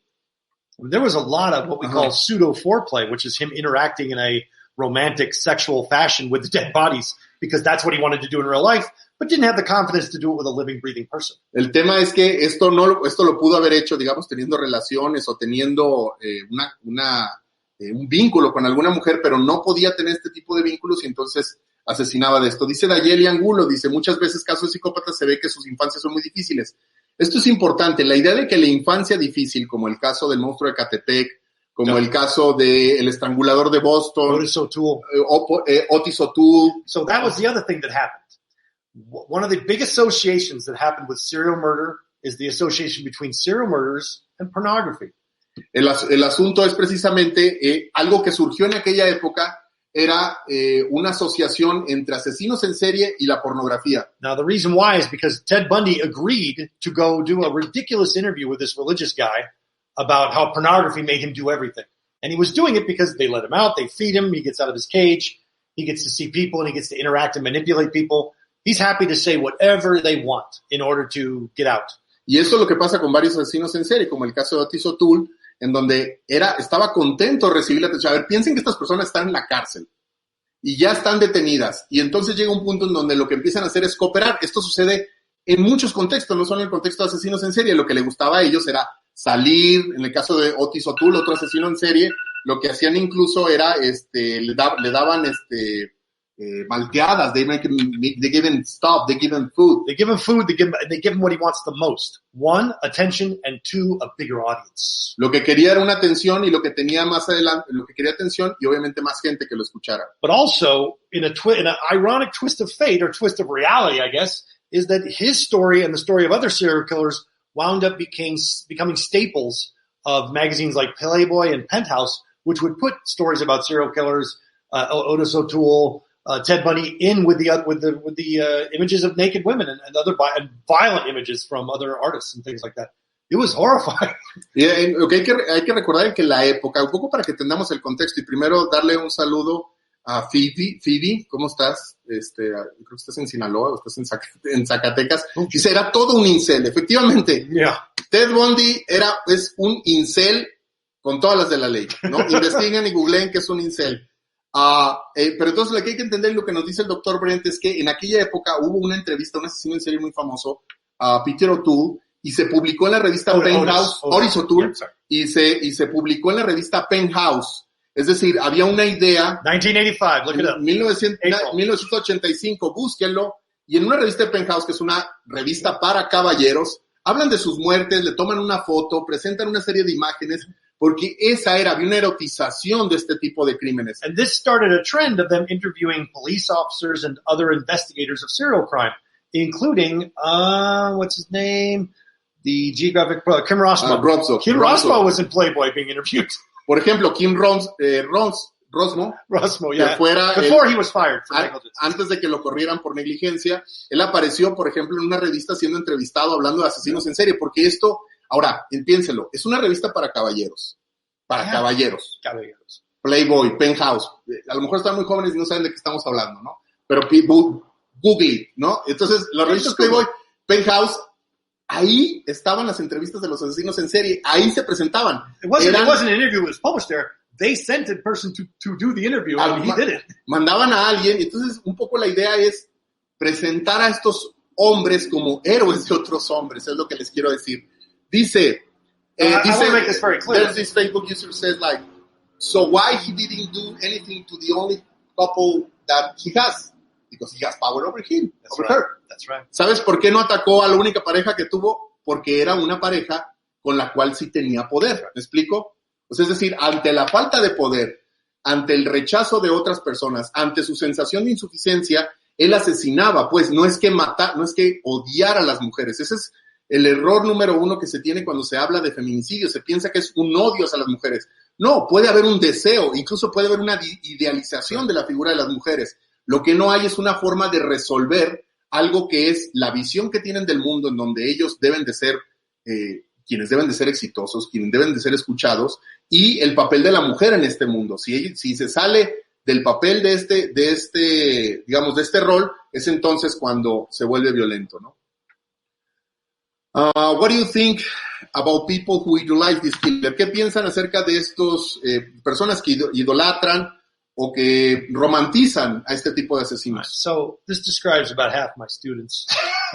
was a lot of what we call pseudo foreplay, which is him interacting in a romantic sexual fashion with the dead bodies, because that's what he wanted to do in real life, but didn't have the confidence to do it with a living, breathing person. El tema es que esto lo pudo haber hecho, digamos, teniendo relaciones o teniendo un vínculo con alguna mujer, pero no podía tener este tipo de vínculos y entonces asesinaba de esto. Dice Dayeli Angulo, dice, muchas veces casos de psicópatas se ve que sus infancias son muy difíciles. Esto es importante. La idea de que la infancia difícil, como el caso del monstruo de Catepec, como el caso del estrangulador de Boston, Otis O'Toole. Otis O'Toole. So that was the other thing that happened. One of the big associations that happened with serial murder is the association between serial murders and pornography. El asunto es precisamente algo que surgió en aquella época, era una asociación entre asesinos en serie y la pornografía. Now, the reason why is because Ted Bundy agreed to go do a ridiculous interview with this religious guy about how pornography made him do everything. And he was doing it because they let him out, they feed him, he gets out of his cage, he gets to see people, and he gets to interact and manipulate people. He's happy to say whatever they want in order to get out. Y eso es lo que pasa con varios asesinos en serie, como el caso de Otis O'Toole, en donde estaba contento de recibir la atención. A ver, piensen que estas personas están en la cárcel. y ya están detenidas. Y entonces llega un punto en donde lo que empiezan a hacer es cooperar. Esto sucede en muchos contextos, no solo en el contexto de asesinos en serie. Lo que le gustaba a ellos era salir, en el caso de Otis O'Toole, otro asesino en serie, lo que hacían incluso era, le daban, malteadas, they give him stuff, they give him food. They give him food, they give him what he wants the most. One, attention, and two, a bigger audience. Lo que quería era una atención, y lo que tenía más adelante, lo que quería atención y obviamente más gente que lo escuchara. But also, in an ironic twist of fate, or twist of reality, I guess, is that his story and the story of other serial killers wound up becoming staples of magazines like Playboy and Penthouse, which would put stories about serial killers, Otis O'Toole, Ted Bundy in with the images of naked women and other violent images from other artists and things like that. It was horrifying. Okay, hay que recordar que la época, un poco para que entendamos el contexto, y primero darle un saludo a Phoebe, ¿cómo estás? Creo que estás en Sinaloa o estás en Zacatecas. Dice, era todo un incel, efectivamente. Yeah. Ted Bundy es un incel con todas las de la ley, ¿no? Investiguen y googleen que es un incel. Pero entonces lo que hay que entender, lo que nos dice el doctor Brent, es que en aquella época hubo una entrevista a un asesino en serie muy famoso, a Peter O'Toole, y se publicó en la revista Penthouse, Otis O'Toole, y se publicó en la revista Penthouse. Es decir, había una idea. 1985, look it up. 1985, búsquenlo. Y en una revista de Penthouse, que es una revista para caballeros, hablan de sus muertes, le toman una foto, presentan una serie de imágenes, porque había una erotización de este tipo de crímenes. And this started a trend of them interviewing police officers and other investigators of serial crime, including, what's his name? The Geographic, Kim Rossmo. Kim Rossmo was in Playboy being interviewed. Por ejemplo, Kim Rosmo, yeah. Before he was fired for negligence. Antes de que lo corrieran por negligencia, él apareció, por ejemplo, en una revista siendo entrevistado hablando de asesinos en serie, porque esto, ahora, piénselo, es una revista para caballeros. Caballeros. Playboy, Penthouse. A lo mejor están muy jóvenes y no saben de qué estamos hablando, ¿no? Pero Google, ¿no? Entonces, las revistas Playboy, Penthouse, ahí estaban las entrevistas de los asesinos en serie. Ahí se presentaban. It wasn't an interview that was published there. They sent a person to do the interview, and he did it. Mandaban a alguien. Entonces, un poco la idea es presentar a estos hombres como héroes de otros hombres. Es lo que les quiero decir. Dice, I want to make this very clear. There's this Facebook user says like, so why he didn't do anything to the only couple that he has? Because he has power over him, her. That's right. ¿Sabes por qué no atacó a la única pareja que tuvo? Porque era una pareja con la cual sí tenía poder. ¿Me explico? Pues es decir, ante la falta de poder, ante el rechazo de otras personas, ante su sensación de insuficiencia, él asesinaba. Pues no es que odiar a las mujeres. Ese es el error número uno que se tiene cuando se habla de feminicidio. Se piensa que es un odio hacia las mujeres. No, puede haber un deseo, incluso puede haber una idealización de la figura de las mujeres. Lo que no hay es una forma de resolver algo que es la visión que tienen del mundo, en donde ellos deben de ser, quienes deben de ser exitosos, quienes deben de ser escuchados, y el papel de la mujer en este mundo. Si se sale del papel de este rol, es entonces cuando se vuelve violento, ¿no? What do you think about people who idolize this killer? ¿Qué piensan acerca de estos personas que idolatran o que romantizan a este tipo de asesinos? So this describes about half my students.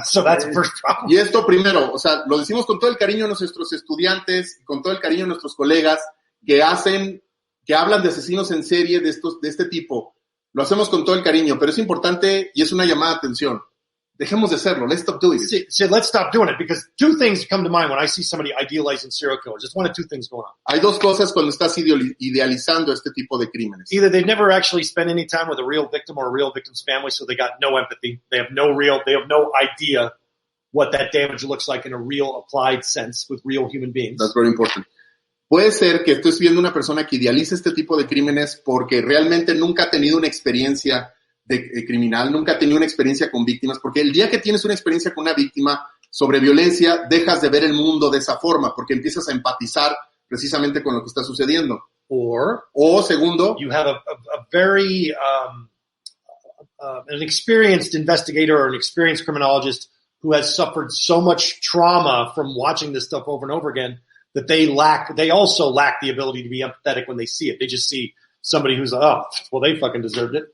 So that's the first problem. Y esto primero, o sea, lo decimos con todo el cariño a nuestros estudiantes, con todo el cariño a nuestros colegas que hablan de asesinos en serie de este tipo. Lo hacemos con todo el cariño, pero es importante y es una llamada de atención. Dejemos de hacerlo. Let's stop doing it. See, let's stop doing it, because two things come to mind when I see somebody idealizing serial killers. There's one of two things going on. Hay dos cosas cuando estás idealizando este tipo de crímenes. Either they've never actually spent any time with a real victim or a real victim's family, so they got no empathy. They have no idea what that damage looks like in a real applied sense with real human beings. That's very important. Puede ser que estés viendo una persona que idealiza este tipo de crímenes porque realmente nunca ha tenido una experiencia de criminal, nunca ha tenido una experiencia con víctimas, porque el día que tienes una experiencia con una víctima sobre violencia, dejas de ver el mundo de esa forma, porque empiezas a empatizar precisamente con lo que está sucediendo. O segundo, you have a very an experienced investigator or an experienced criminologist who has suffered so much trauma from watching this stuff over and over again that they also lack the ability to be empathetic when they see it. They just see somebody who's they fucking deserved it.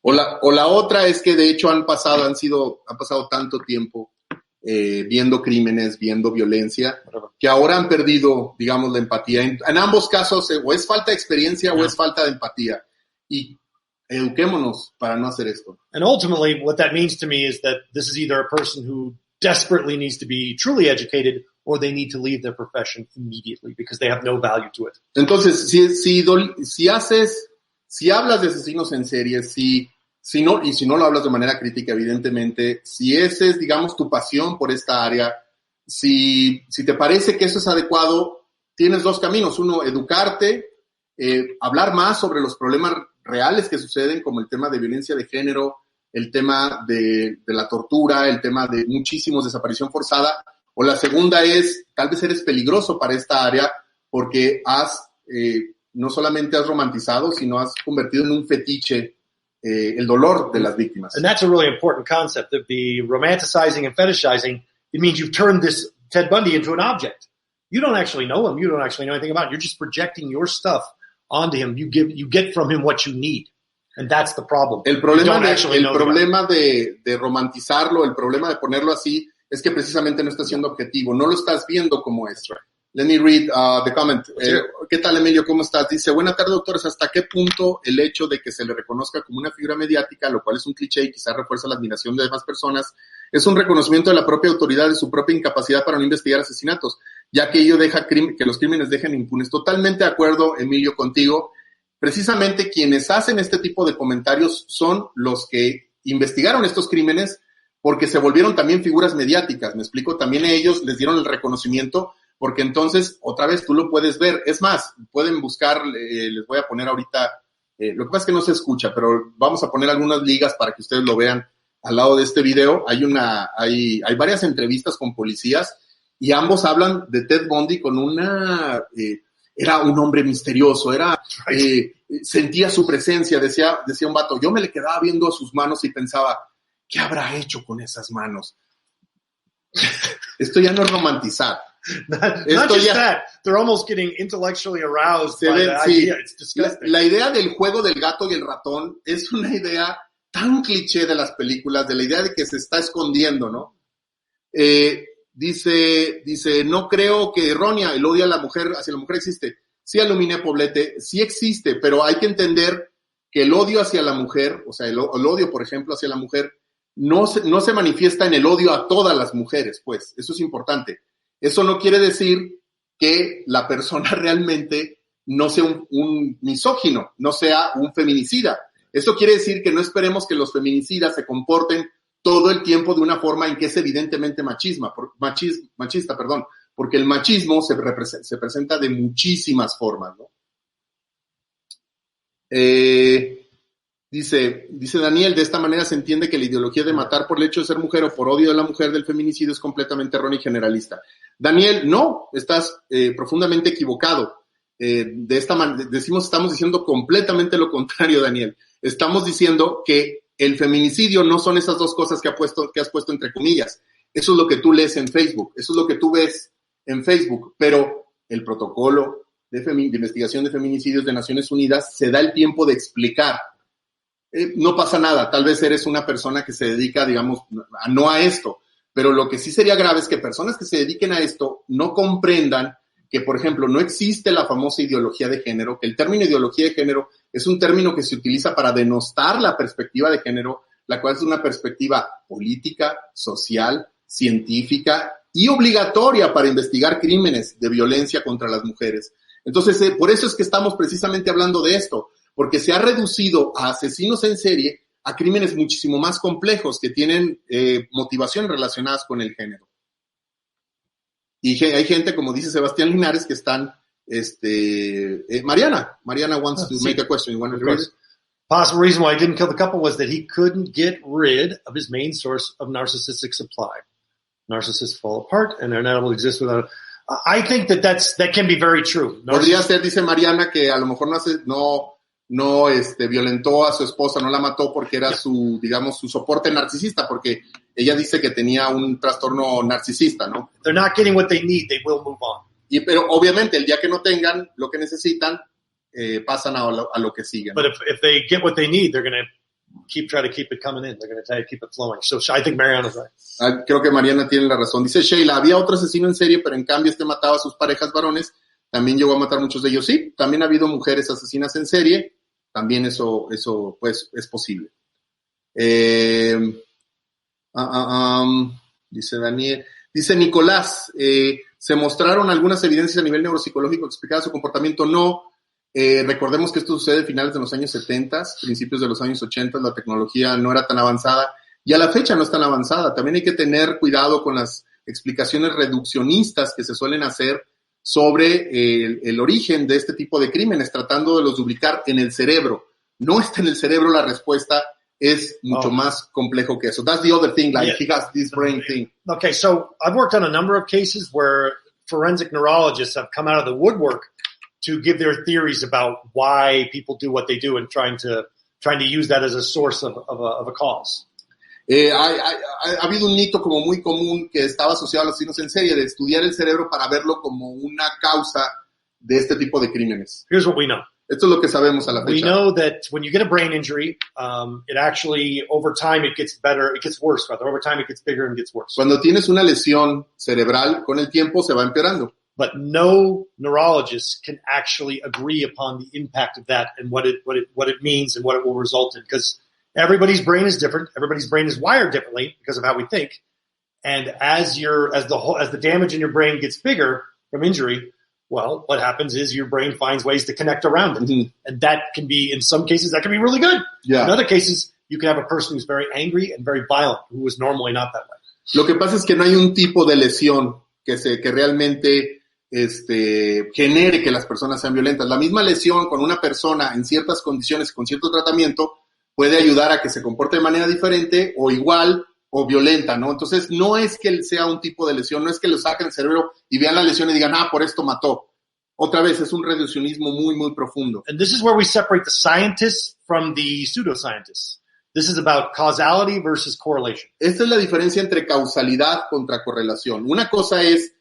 O la otra es que de hecho han pasado tanto tiempo viendo crímenes, viendo violencia, que ahora han perdido, digamos, la empatía. En ambos casos, o es falta de experiencia o es falta de empatía. Y eduquémonos para no hacer esto. And ultimately, what that means to me is that this is either a person who desperately needs to be truly educated or they need to leave their profession immediately because they have no value to it. Entonces, si hablas de asesinos en serie, si no lo hablas de manera crítica, evidentemente, si esa es, digamos, tu pasión por esta área, si te parece que eso es adecuado, tienes dos caminos. Uno, educarte, hablar más sobre los problemas reales que suceden, como el tema de violencia de género, el tema de la tortura, el tema de muchísimos desaparición forzada. O la segunda es, tal vez eres peligroso para esta área porque no solamente has romantizado, sino has convertido en un fetiche el dolor de las víctimas. And that's a really important concept, that the romanticizing and fetishizing, it means you've turned this Ted Bundy into an object. You don't actually know him. You don't actually know anything about him. You're just projecting your stuff onto him. You get from him what you need. And that's the problem. El problema de romantizarlo, el problema de ponerlo así, es que precisamente no está siendo objetivo. No lo estás viendo como es. Right. Let me read the comment. ¿Qué tal, Emilio? ¿Cómo estás? Dice, buena tarde, doctores. ¿Hasta qué punto el hecho de que se le reconozca como una figura mediática, lo cual es un cliché y quizás refuerza la admiración de demás personas, es un reconocimiento de la propia autoridad de su propia incapacidad para no investigar asesinatos, ya que ello deja que los crímenes dejen impunes? Totalmente de acuerdo, Emilio, contigo. Precisamente quienes hacen este tipo de comentarios son los que investigaron estos crímenes porque se volvieron también figuras mediáticas. Me explico, también ellos les dieron el reconocimiento porque entonces, otra vez, tú lo puedes ver. Es más, pueden buscar, les voy a poner ahorita, lo que pasa es que no se escucha, pero vamos a poner algunas ligas para que ustedes lo vean al lado de este video. Hay varias entrevistas con policías y ambos hablan de Ted Bundy con era un hombre misterioso, sentía su presencia, decía un vato. Yo me le quedaba viendo a sus manos y pensaba, ¿qué habrá hecho con esas manos? Esto ya no es romantizar. Not just that, they're almost getting intellectually aroused by the idea. It's disgusting. La idea del juego del gato y el ratón es una idea tan cliché de las películas, de la idea de que se está escondiendo, ¿no? Dice, no creo que errónea, el odio hacia la mujer existe. Sí, Aluminé Poblete, sí existe, pero hay que entender que el odio hacia la mujer, o sea, el odio, por ejemplo, hacia la mujer, no se manifiesta en el odio a todas las mujeres, pues, eso es importante. Eso no quiere decir que la persona realmente no sea un misógino, no sea un feminicida. Eso quiere decir que no esperemos que los feminicidas se comporten todo el tiempo de una forma en que es evidentemente machista, porque el machismo se presenta de muchísimas formas, ¿no? Dice Daniel, de esta manera se entiende que la ideología de matar por el hecho de ser mujer o por odio de la mujer del feminicidio es completamente errónea y generalista. Daniel, no, estás profundamente equivocado. Estamos diciendo completamente lo contrario, Daniel. Estamos diciendo que el feminicidio no son esas dos cosas que has puesto entre comillas. Eso es lo que tú lees en Facebook, eso es lo que tú ves en Facebook, pero el protocolo de investigación de feminicidios de Naciones Unidas se da el tiempo de explicar. No pasa nada, tal vez eres una persona que se dedica, digamos, no a esto, pero lo que sí sería grave es que personas que se dediquen a esto no comprendan que, por ejemplo, no existe la famosa ideología de género, que el término ideología de género es un término que se utiliza para denostar la perspectiva de género, la cual es una perspectiva política, social, científica y obligatoria para investigar crímenes de violencia contra las mujeres. Entonces, por eso es que estamos precisamente hablando de esto, porque se ha reducido a asesinos en serie a crímenes muchísimo más complejos que tienen motivaciones relacionadas con el género. Y hay gente, como dice Sebastián Linares, que están, Mariana wants to make a question. You want to read it? Possible reason why he didn't kill the couple was that he couldn't get rid of his main source of narcissistic supply. Narcissists fall apart and they're not able to exist without. I think that can be very true. Podría ser, dice Mariana, que a lo mejor no violentó a su esposa, no la mató porque era su soporte narcisista, porque ella dice que tenía un trastorno narcisista, ¿no? They're not getting what they need, they will move on. Pero obviamente el día que no tengan lo que necesitan, pasan a lo que siguen. But if they get what they need, they're going to try to keep it coming in. They're going to try to keep it flowing. So I think Mariana's right. Creo que Mariana tiene la razón. Dice Sheila, había otro asesino en serie, pero en cambio mataba a sus parejas varones. También llegó a matar muchos de ellos. Sí, también ha habido mujeres asesinas en serie. También eso pues es posible. Dice Daniel. Dice Nicolás, ¿se mostraron algunas evidencias a nivel neuropsicológico que explicaban su comportamiento? No. Recordemos que esto sucede a finales de los años 70, principios de los años 80, la tecnología no era tan avanzada y a la fecha no es tan avanzada. También hay que tener cuidado con las explicaciones reduccionistas que se suelen hacer sobre el origen de este tipo de crímenes, tratando de los ubicar en el cerebro. No está en el cerebro la respuesta, es mucho más complejo que eso. That's the other thing, like he has this brain thing. Okay, so I've worked on a number of cases where forensic neurologists have come out of the woodwork to give their theories about why people do what they do and trying to use that as a source of a cause. Ha habido un mito como muy común que estaba asociado a los asesinos en serie, de estudiar el cerebro para verlo como una causa de este tipo de crímenes. Here's what we know. Esto es lo que sabemos a la fecha. We know that when you get a brain injury, it actually, over time, it gets better, it gets worse, rather. Over time, it gets bigger and gets worse. Cuando tienes una lesión cerebral, con el tiempo se va empeorando. But no neurologist can actually agree upon the impact of that and what it means and what it will result in. Because everybody's brain is different. Everybody's brain is wired differently because of how we think. And as the damage in your brain gets bigger from injury, well, what happens is your brain finds ways to connect around it. Mm-hmm. And that can be, in some cases, that can be really good. Yeah. In other cases, you can have a person who's very angry and very violent, who is normally not that way. Lo que pasa es que no hay un tipo de lesión que realmente genere que las personas sean violentas. La misma lesión con una persona en ciertas condiciones, con cierto tratamiento, puede ayudar a que se comporte de manera diferente o igual o violenta, ¿no? Entonces, no es que sea un tipo de lesión, no es que lo saquen el cerebro y vean la lesión y digan, por esto mató. Otra vez, es un reduccionismo muy, muy profundo. And this is where we separate the scientists from the pseudoscientists. This is about causality versus correlation. Esta es la diferencia entre causalidad contra correlación. Una cosa es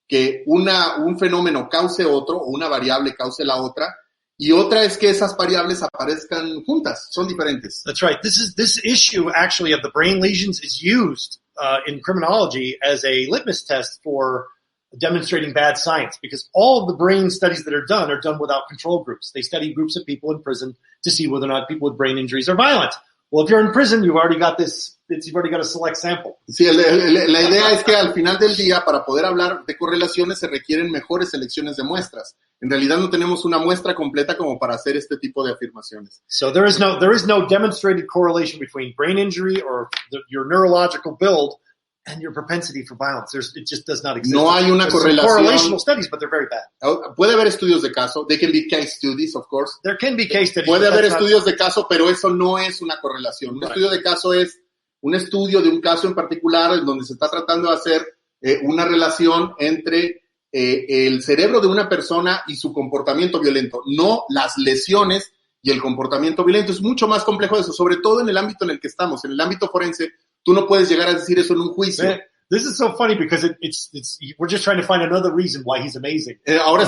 que un fenómeno cause otro o una variable cause la otra, y otra es que esas variables aparezcan juntas, son diferentes. That's right. This issue actually of the brain lesions is used in criminology as a litmus test for demonstrating bad science, because all of the brain studies that are done without control groups. They study groups of people in prison to see whether or not people with brain injuries are violent. Well, if you're in prison, you've already got a select sample. Sí, la idea es que al final del día, para poder hablar de correlaciones, se requieren mejores selecciones de muestras. En realidad no tenemos una muestra completa como para hacer este tipo de afirmaciones. So there is no demonstrated correlation between brain injury or your neurological build and your propensity for violence. It just does not exist. No hay una correlación. Correlational studies, but they're very bad. Puede haber estudios de caso. They can be case studies, of course. There can be case studies. Puede haber estudios de caso, pero eso no es una correlación. Un estudio de caso es un estudio de un caso en particular en donde se está tratando de hacer una relación entre el cerebro de una persona y su comportamiento violento, no las lesiones y el comportamiento violento. Es mucho más complejo de eso, sobre todo en el ámbito en el que estamos, en el ámbito forense. Tú no puedes llegar a decir eso en un juicio. Man, this is so funny because we're just trying to find another reason why he's amazing. Ahora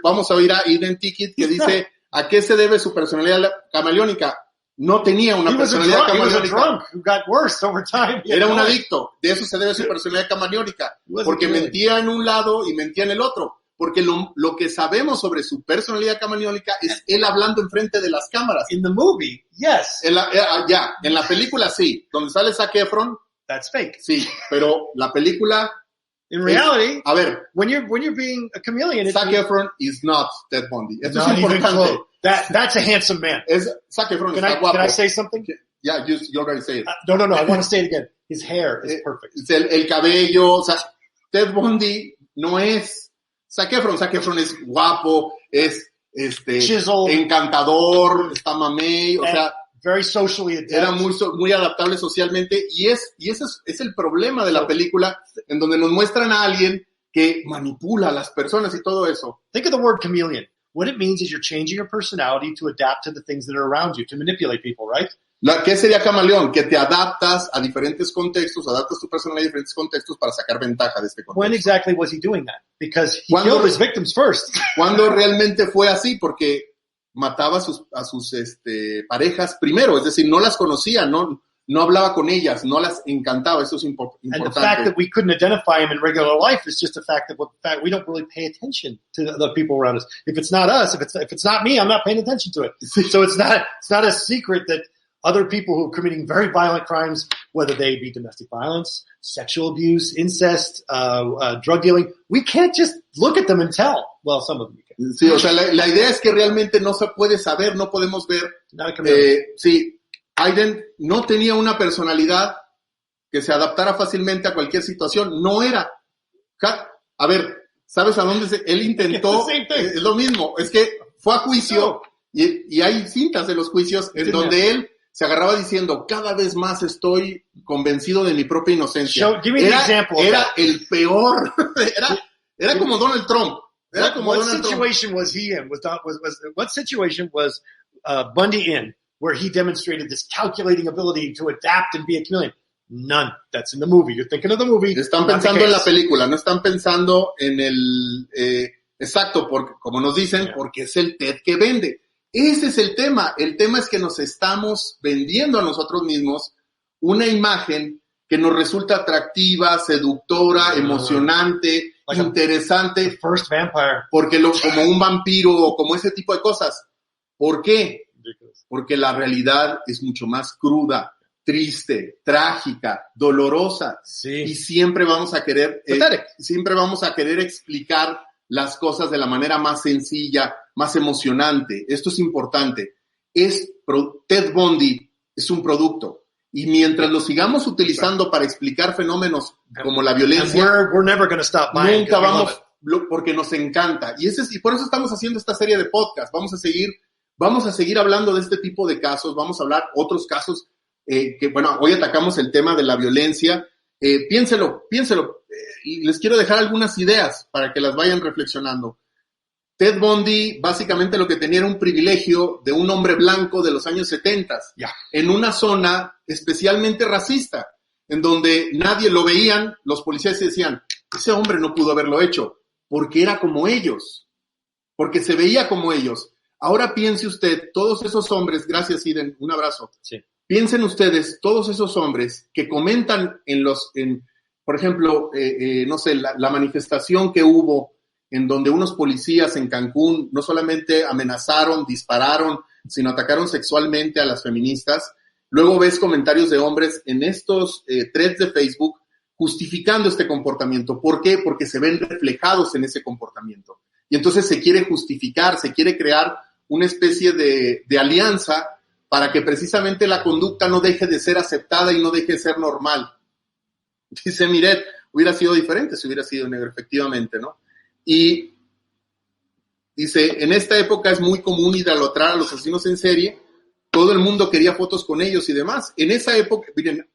vamos a oír a Eden Tickett que dice, ¿a qué se debe su personalidad camaleónica? No tenía una personalidad camaleónica. He was a drunk who got worse over time. Era un adicto. De eso se debe su personalidad camaleónica. Porque mentía en un lado y mentía en el otro. Porque lo que sabemos sobre su personalidad camaleónica es él hablando enfrente de las cámaras. In the movie, yes. En la película sí. Donde sale Zac Efron. That's fake. Sí, pero la película... In reality, a ver, when you're being a chameleon, Zac Efron is not Ted Bundy. Esto es importante. That's a handsome man. Zac Efron está guapo. Can I say something? Yeah, you already say it. No. I want to say it again. His hair is perfect. El cabello, o sea, Ted Bundy no es Zac Efron. Zac Efron es guapo, es Chiseled, encantador, está mamey, o sea, very socially adept. Era muy adaptable socialmente y ese es el problema de la película, en donde nos muestran a alguien que manipula a las personas y todo eso. Think of the word chameleon. What it means is you're changing your personality to adapt to the things that are around you, to manipulate people, right? ¿Qué sería camaleón? Que te adaptas a diferentes contextos, adaptas tu personalidad a diferentes contextos para sacar ventaja de este contexto. When exactly was he doing that? Because he killed his victims first. ¿Cuándo realmente fue así? Porque mataba a sus parejas primero, es decir, no las conocía, no hablaba con ellas, no las encantaba. Eso es importante. And the fact that we couldn't identify him in regular life is just the fact that we don't really pay attention to the people around us. If it's not us, if it's not me, I'm not paying attention to it. So it's not a secret that other people who are committing very violent crimes, whether they be domestic violence, sexual abuse, incest, drug dealing, we can't just look at them and tell. Well, some of them we can. Sí, o sea, la idea es que realmente no se puede saber, no podemos ver. Sí. Aiden no tenía una personalidad que se adaptara fácilmente a cualquier situación. No era. A ver, ¿sabes a dónde él intentó? Es lo mismo. Es que fue a juicio y hay cintas de los juicios en donde él se agarraba diciendo, cada vez más estoy convencido de mi propia inocencia. Era el peor. Era como Donald Trump. What situation was he in? What situation was Bundy in? Where he demonstrated this calculating ability to adapt and be a chameleon. None. That's in the movie. You're thinking of the movie. Están pensando en la película, no están pensando en el... exacto, porque, como nos dicen, porque es el Ted que vende. Ese es el tema. El tema es que nos estamos vendiendo a nosotros mismos una imagen que nos resulta atractiva, seductora, emocionante, interesante. First vampire. Porque como un vampiro o como ese tipo de cosas. ¿Por qué? Porque la realidad es mucho más cruda, triste, trágica, dolorosa. Sí. Y siempre vamos a querer explicar las cosas de la manera más sencilla, más emocionante. Esto es importante. Ted Bundy es un producto. Y mientras lo sigamos utilizando para explicar fenómenos como la violencia, we're never gonna stop buying, nunca vamos, porque nos encanta. Y por eso estamos haciendo esta serie de podcast. Vamos a seguir hablando de este tipo de casos, vamos a hablar otros casos hoy atacamos el tema de la violencia. Piénselo, y les quiero dejar algunas ideas para que las vayan reflexionando. Ted Bundy básicamente lo que tenía era un privilegio de un hombre blanco de los años 70, en una zona especialmente racista, en donde nadie lo veían, los policías decían, ese hombre no pudo haberlo hecho, porque era como ellos, porque se veía como ellos. Ahora piense usted, todos esos hombres, gracias Iden, un abrazo. Sí. Piensen ustedes, todos esos hombres que comentan por ejemplo, no sé, la manifestación que hubo en donde unos policías en Cancún no solamente amenazaron, dispararon, sino atacaron sexualmente a las feministas. Luego ves comentarios de hombres en estos threads de Facebook justificando este comportamiento. ¿Por qué? Porque se ven reflejados en ese comportamiento. Y entonces se quiere justificar, se quiere crear una especie de alianza para que precisamente la conducta no deje de ser aceptada y no deje de ser normal. Dice Miret, hubiera sido diferente si hubiera sido negro, efectivamente, ¿no? Y dice, en esta época es muy común idolatrar a los asesinos en serie, todo el mundo quería fotos con ellos y demás. En esa época, miren,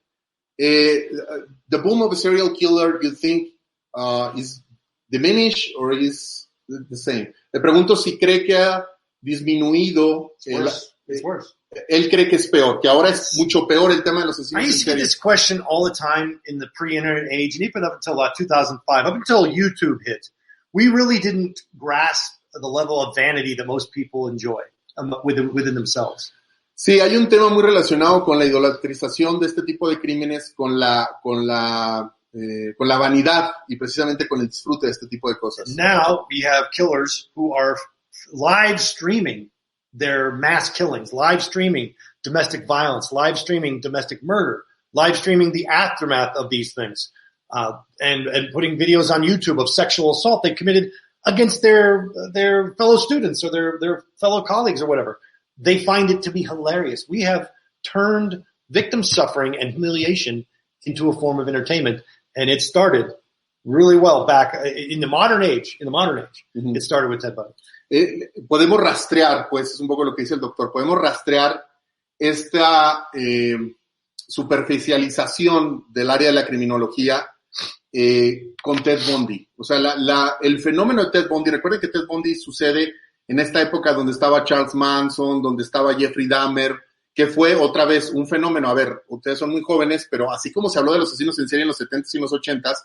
the boom of a serial killer, you think is diminished or is the same? Le pregunto si cree que ha disminuido. It's worse. Él cree que es peor, que ahora es mucho peor el tema de los asesinos. I used to get this question all the time in the pre-internet age, and even up until 2005, up until YouTube hit. We really didn't grasp the level of vanity that most people enjoy within themselves. Sí, hay un tema muy relacionado con la idolatrización de este tipo de crímenes, con la vanidad y precisamente con el disfrute de este tipo de cosas. Now we have killers who are live streaming their mass killings, live streaming domestic violence, live streaming domestic murder, live streaming the aftermath of these things, and putting videos on YouTube of sexual assault they committed against their fellow students or their fellow colleagues or whatever. They find it to be hilarious. We have turned victim suffering and humiliation into a form of entertainment, and it started really well back in the modern age. Mm-hmm. It started with Ted Bundy. Podemos rastrear, pues, es un poco lo que dice el doctor, podemos rastrear esta superficialización del área de la criminología con Ted Bundy. O sea, el fenómeno de Ted Bundy, recuerden que Ted Bundy sucede en esta época donde estaba Charles Manson, donde estaba Jeffrey Dahmer, que fue otra vez un fenómeno. A ver, ustedes son muy jóvenes, pero así como se habló de los asesinos en serie en los 70s y los 80s,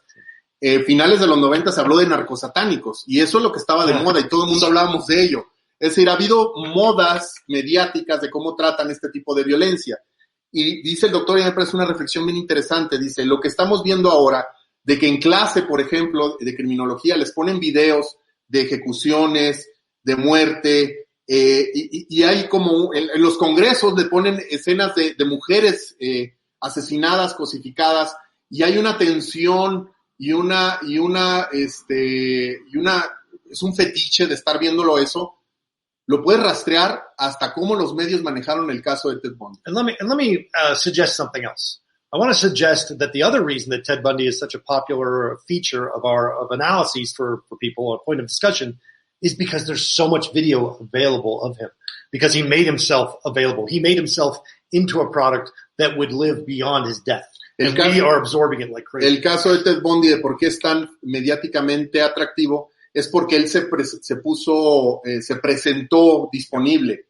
finales de los 90 se habló de narcosatánicos, y eso es lo que estaba de moda y todo el mundo hablábamos de ello. Es decir, ha habido modas mediáticas de cómo tratan este tipo de violencia. Y dice el doctor, y me parece una reflexión bien interesante, dice, lo que estamos viendo ahora, de que en clase, por ejemplo, de criminología, les ponen videos de ejecuciones, de muerte, y hay como, en los congresos le ponen escenas de mujeres asesinadas, cosificadas, y hay una tensión y es un fetiche de estar viéndolo eso. Lo puedes rastrear hasta cómo los medios manejaron el caso de Ted Bundy. And let me suggest something else. I want to suggest that the other reason that Ted Bundy is such a popular feature of analyses for people, a point of discussion, is because there's so much video available of him. Because he made himself available. He made himself into a product that would live beyond his death. And we are absorbing it like crazy. El caso de Ted Bundy, de por qué es tan mediáticamente atractivo, es porque él se presentó disponible,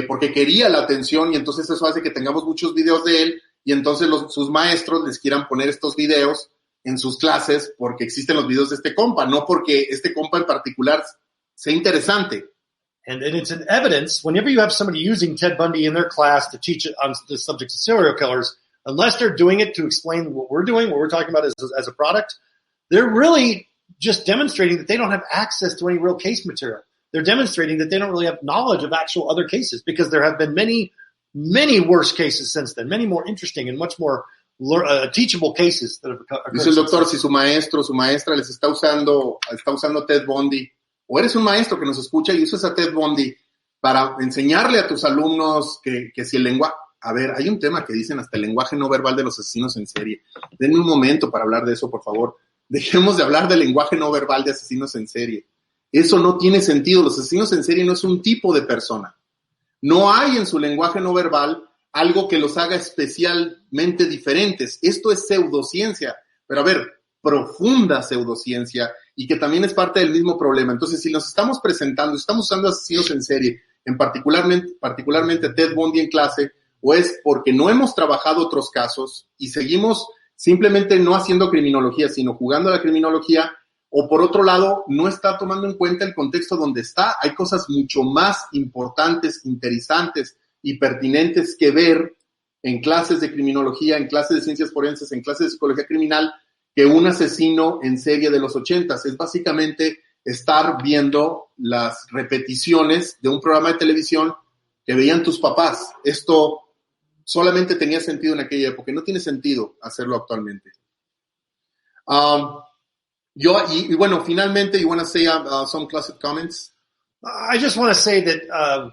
porque quería la atención, y entonces eso hace que tengamos muchos videos de él, y entonces sus maestros les quieran poner estos videos en sus clases porque existen los videos de este compa, no porque este compa en particular sea interesante. And it's an evidence, whenever you have somebody using Ted Bundy in their class to teach it on the subject of serial killers, unless they're doing it to explain what we're doing, what we're talking about as a product, they're really just demonstrating that they don't have access to any real case material. They're demonstrating that they don't really have knowledge of actual other cases, because there have been many, many worse cases since then, many more interesting and much more teachable cases that have occurred. Dice el doctor, si su maestro o su maestra les está usando Ted Bundy, o eres un maestro que nos escucha y usas a Ted Bundy para enseñarle a tus alumnos que si el lenguaje... A ver, hay un tema que dicen hasta el lenguaje no verbal de los asesinos en serie. Denme un momento para hablar de eso, por favor. Dejemos de hablar del lenguaje no verbal de asesinos en serie. Eso no tiene sentido. Los asesinos en serie no es un tipo de persona. No hay en su lenguaje no verbal algo que los haga especialmente diferentes. Esto es pseudociencia, pero a ver, profunda pseudociencia, y que también es parte del mismo problema. Entonces, si nos estamos presentando, estamos usando asesinos en serie, particularmente Ted Bundy en clase, o es porque no hemos trabajado otros casos y seguimos simplemente no haciendo criminología, sino jugando a la criminología, o por otro lado, no está tomando en cuenta el contexto donde está. Hay cosas mucho más importantes, interesantes y pertinentes que ver en clases de criminología, en clases de ciencias forenses, en clases de psicología criminal, que un asesino en serie de los 80s. Es básicamente estar viendo las repeticiones de un programa de televisión que veían tus papás. Esto solamente tenía sentido en aquella época, y no tiene sentido hacerlo actualmente. Bueno, finalmente, you want to say some closing comments? I just want to say that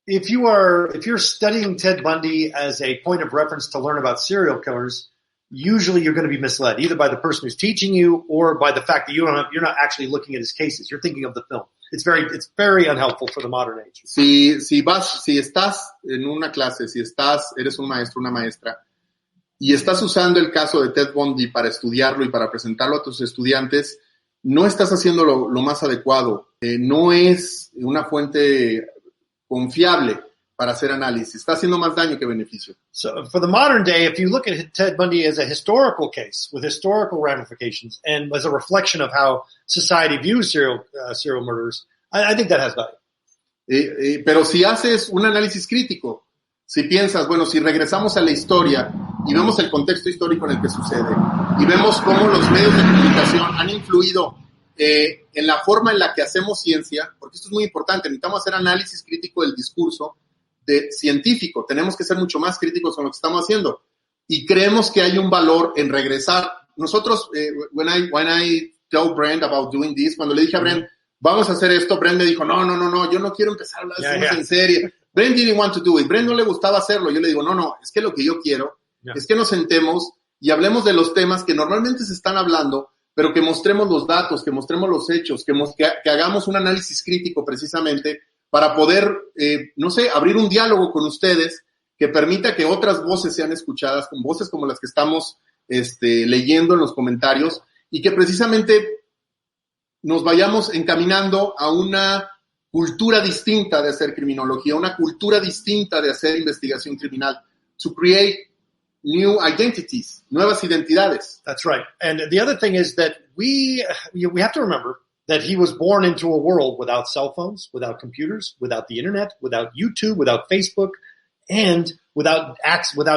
if you're studying Ted Bundy as a point of reference to learn about serial killers, usually you're going to be misled, either by the person who's teaching you or by the fact that you're not actually looking at his cases. You're thinking of the film. It's very unhelpful for the modern age. Si estás en una clase, eres un maestro, una maestra, y estás usando el caso de Ted Bundy para estudiarlo y para presentarlo a tus estudiantes, no estás haciendo lo más adecuado. No es una fuente confiable para hacer análisis. Está haciendo más daño que beneficio. So for the modern day, if you look at Ted Bundy as a historical case with historical ramifications and as a reflection of how society views serial murderers, I think that has value. Pero si haces un análisis crítico, si piensas, bueno, si regresamos a la historia y vemos el contexto histórico en el que sucede y vemos cómo los medios de comunicación han influido en la forma en la que hacemos ciencia, porque esto es muy importante, necesitamos hacer análisis crítico del discurso científico, tenemos que ser mucho más críticos con lo que estamos haciendo, y creemos que hay un valor en regresar. Nosotros, when I tell Brent about doing this, cuando le dije a Brent, vamos a hacer esto, Brent me dijo, no, yo no quiero empezar a hablar en serie. Brent didn't want to do it. Brent no le gustaba hacerlo. Yo le digo, no, es que lo que yo quiero es que nos sentemos y hablemos de los temas que normalmente se están hablando, pero que mostremos los datos, que mostremos los hechos, que hagamos un análisis crítico precisamente para poder, abrir un diálogo con ustedes que permita que otras voces sean escuchadas, con voces como las que estamos leyendo en los comentarios, y que precisamente nos vayamos encaminando a una cultura distinta de hacer criminología, una cultura distinta de hacer investigación criminal, to create new identities, nuevas identidades. That's right. And the other thing is that we have to remember that he was born into a world without cell phones, without computers, without the internet, without YouTube, without Facebook, and without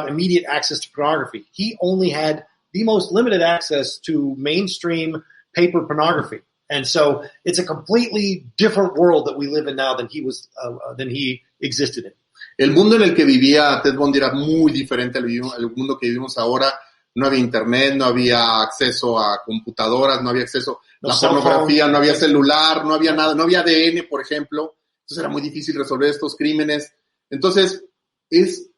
immediate access to pornography. He only had the most limited access to mainstream paper pornography. And so it's a completely different world that we live in now than he existed in. El mundo en el que vivía Ted Bundy era muy diferente al mundo que vivimos ahora. No había internet, no había acceso a computadoras, no había acceso a la pornografía, no había celular, no había nada, no había ADN, por ejemplo. Entonces era muy difícil resolver estos crímenes. Entonces es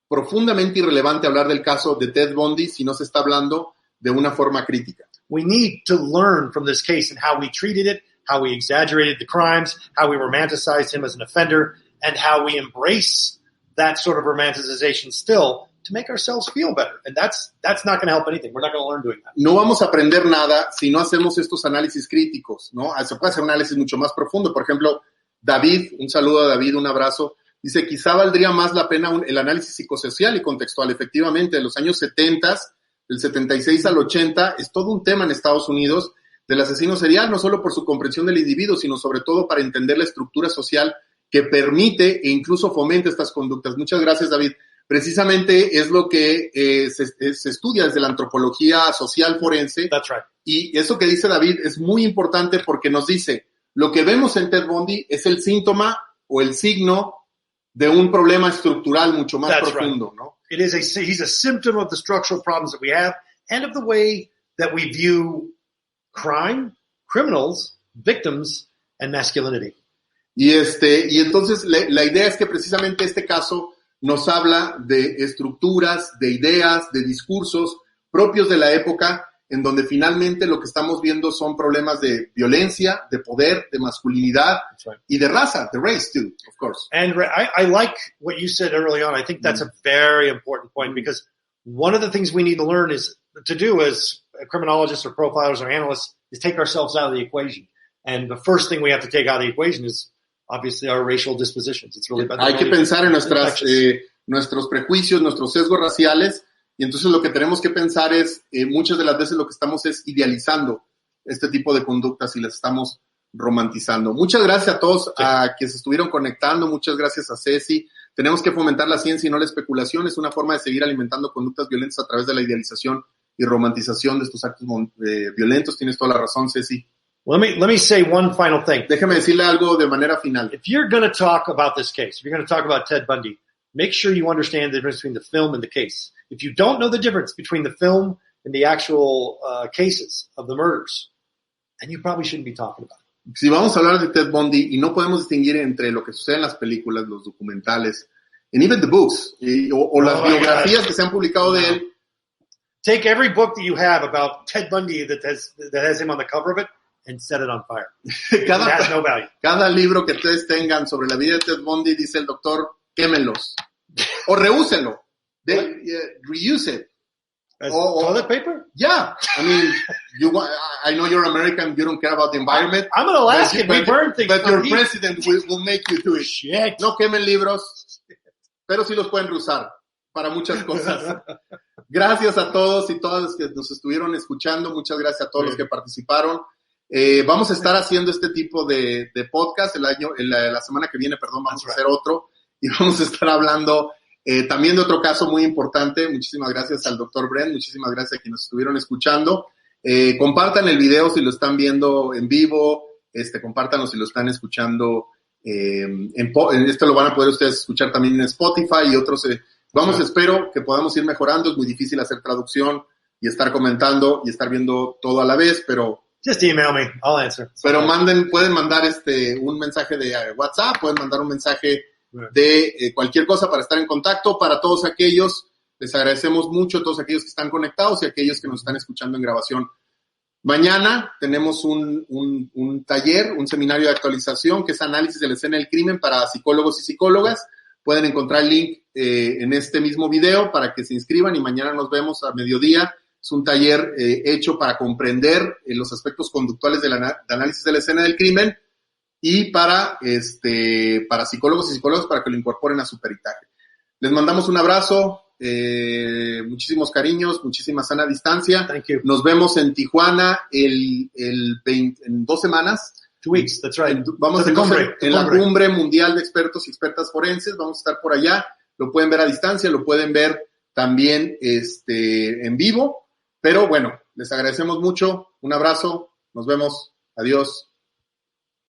profundamente irrelevante hablar del caso de Ted Bundy si no se está hablando de una forma crítica. We need to learn from this case and how we treated it, how we exaggerated the crimes, how we romanticized him as an offender, and how we embrace that sort of romanticization still to make ourselves feel better. And that's not going to help anything. We're not going to learn doing that. No vamos a aprender nada si no hacemos estos análisis críticos, ¿no? Se puede hacer un análisis mucho más profundo. Por ejemplo, David, un saludo a David, un abrazo. Dice, quizá valdría más la pena el análisis psicosocial y contextual. Efectivamente, de los años 70, del 76 al 80, es todo un tema en Estados Unidos del asesino serial, no solo por su comprensión del individuo, sino sobre todo para entender la estructura social que permite e incluso fomenta estas conductas. Muchas gracias, David. Precisamente es lo que se estudia desde la antropología social forense. That's right. Y eso que dice David es muy importante porque nos dice, lo que vemos en Ted Bundy es el síntoma o el signo de un problema estructural mucho más That's profundo, right. ¿no? He's a symptom of the structural problems that we have and of the way that we view crime, criminals, victims, and masculinity. Y entonces la idea es que precisamente este caso nos habla de estructuras, de ideas, de discursos propios de la época, en donde finalmente lo que estamos viendo son problemas de violencia, de poder, de masculinidad y de raza, de race too, of course. And I like what you said early on. I think that's a very important point because one of the things we need to learn to do as criminologists or profilers or analysts is take ourselves out of the equation. And the first thing we have to take out of the equation is obviously our racial dispositions. It's really Hay que pensar en nuestros prejuicios, nuestros sesgos raciales. Y entonces lo que tenemos que pensar es, muchas de las veces lo que estamos es idealizando este tipo de conductas y las estamos romantizando. Muchas gracias a todos a quienes estuvieron conectando, muchas gracias a Ceci. Tenemos que fomentar la ciencia y no la especulación, es una forma de seguir alimentando conductas violentas a través de la idealización y romantización de estos actos violentos. Tienes toda la razón, Ceci. Let me say one final thing. Déjame decirle algo de manera final. If you're going to talk about this case, if you're going to talk about Ted Bundy, make sure you understand the difference between the film and the case. If you don't know the difference between the film and the actual cases of the murders, then you probably shouldn't be talking about it. Si vamos a hablar de Ted Bundy y no podemos distinguir entre lo que sucede en las películas, los documentales, and even the books, o las biografías que se han publicado de él. Take every book that you have about Ted Bundy that has him on the cover of it and set it on fire. It has no value. Cada libro que ustedes tengan sobre la vida de Ted Bundy, dice el doctor, quémenlos. O reúsenlo. Reuse it. Toilet paper? Yeah. I mean, I know you're American, you don't care about the environment. I'm an Alaskan, we burn things. But your president will make you do it. Shit. No quemen libros, pero sí los pueden reusar para muchas cosas. Gracias a todos y todas los que nos estuvieron escuchando. Muchas gracias a todos los que participaron. Vamos a estar haciendo este tipo de podcast la semana que viene, vamos a hacer otro y vamos a estar hablando también de otro caso muy importante. Muchísimas gracias al doctor Brent, muchísimas gracias a quienes nos estuvieron escuchando. Compartan el video si lo están viendo en vivo, compártanlo si lo están escuchando, esto lo van a poder ustedes escuchar también en Spotify y otros. Espero que podamos ir mejorando. Es muy difícil hacer traducción y estar comentando y estar viendo todo a la vez, pero just email me, I'll answer. Pero pueden mandar un mensaje de WhatsApp, pueden mandar un mensaje de cualquier cosa para estar en contacto. Para todos aquellos, les agradecemos mucho, todos aquellos que están conectados y aquellos que nos están escuchando en grabación. Mañana tenemos un taller, un seminario de actualización que es análisis de la escena del crimen para psicólogos y psicólogas. Pueden encontrar el link en este mismo video para que se inscriban y mañana nos vemos a mediodía. Es un taller hecho para comprender los aspectos conductuales de análisis de la escena del crimen y para psicólogos y psicólogas para que lo incorporen a su peritaje. Les mandamos un abrazo, muchísimos cariños, muchísima sana distancia. Thank you. Nos vemos en Tijuana en 2 semanas. 2 weeks, that's right. Vamos The cumbre, en la cumbre mundial de expertos y expertas forenses. Vamos a estar por allá. Lo pueden ver a distancia, lo pueden ver también en vivo. Pero bueno, les agradecemos mucho. Un abrazo. Nos vemos. Adiós.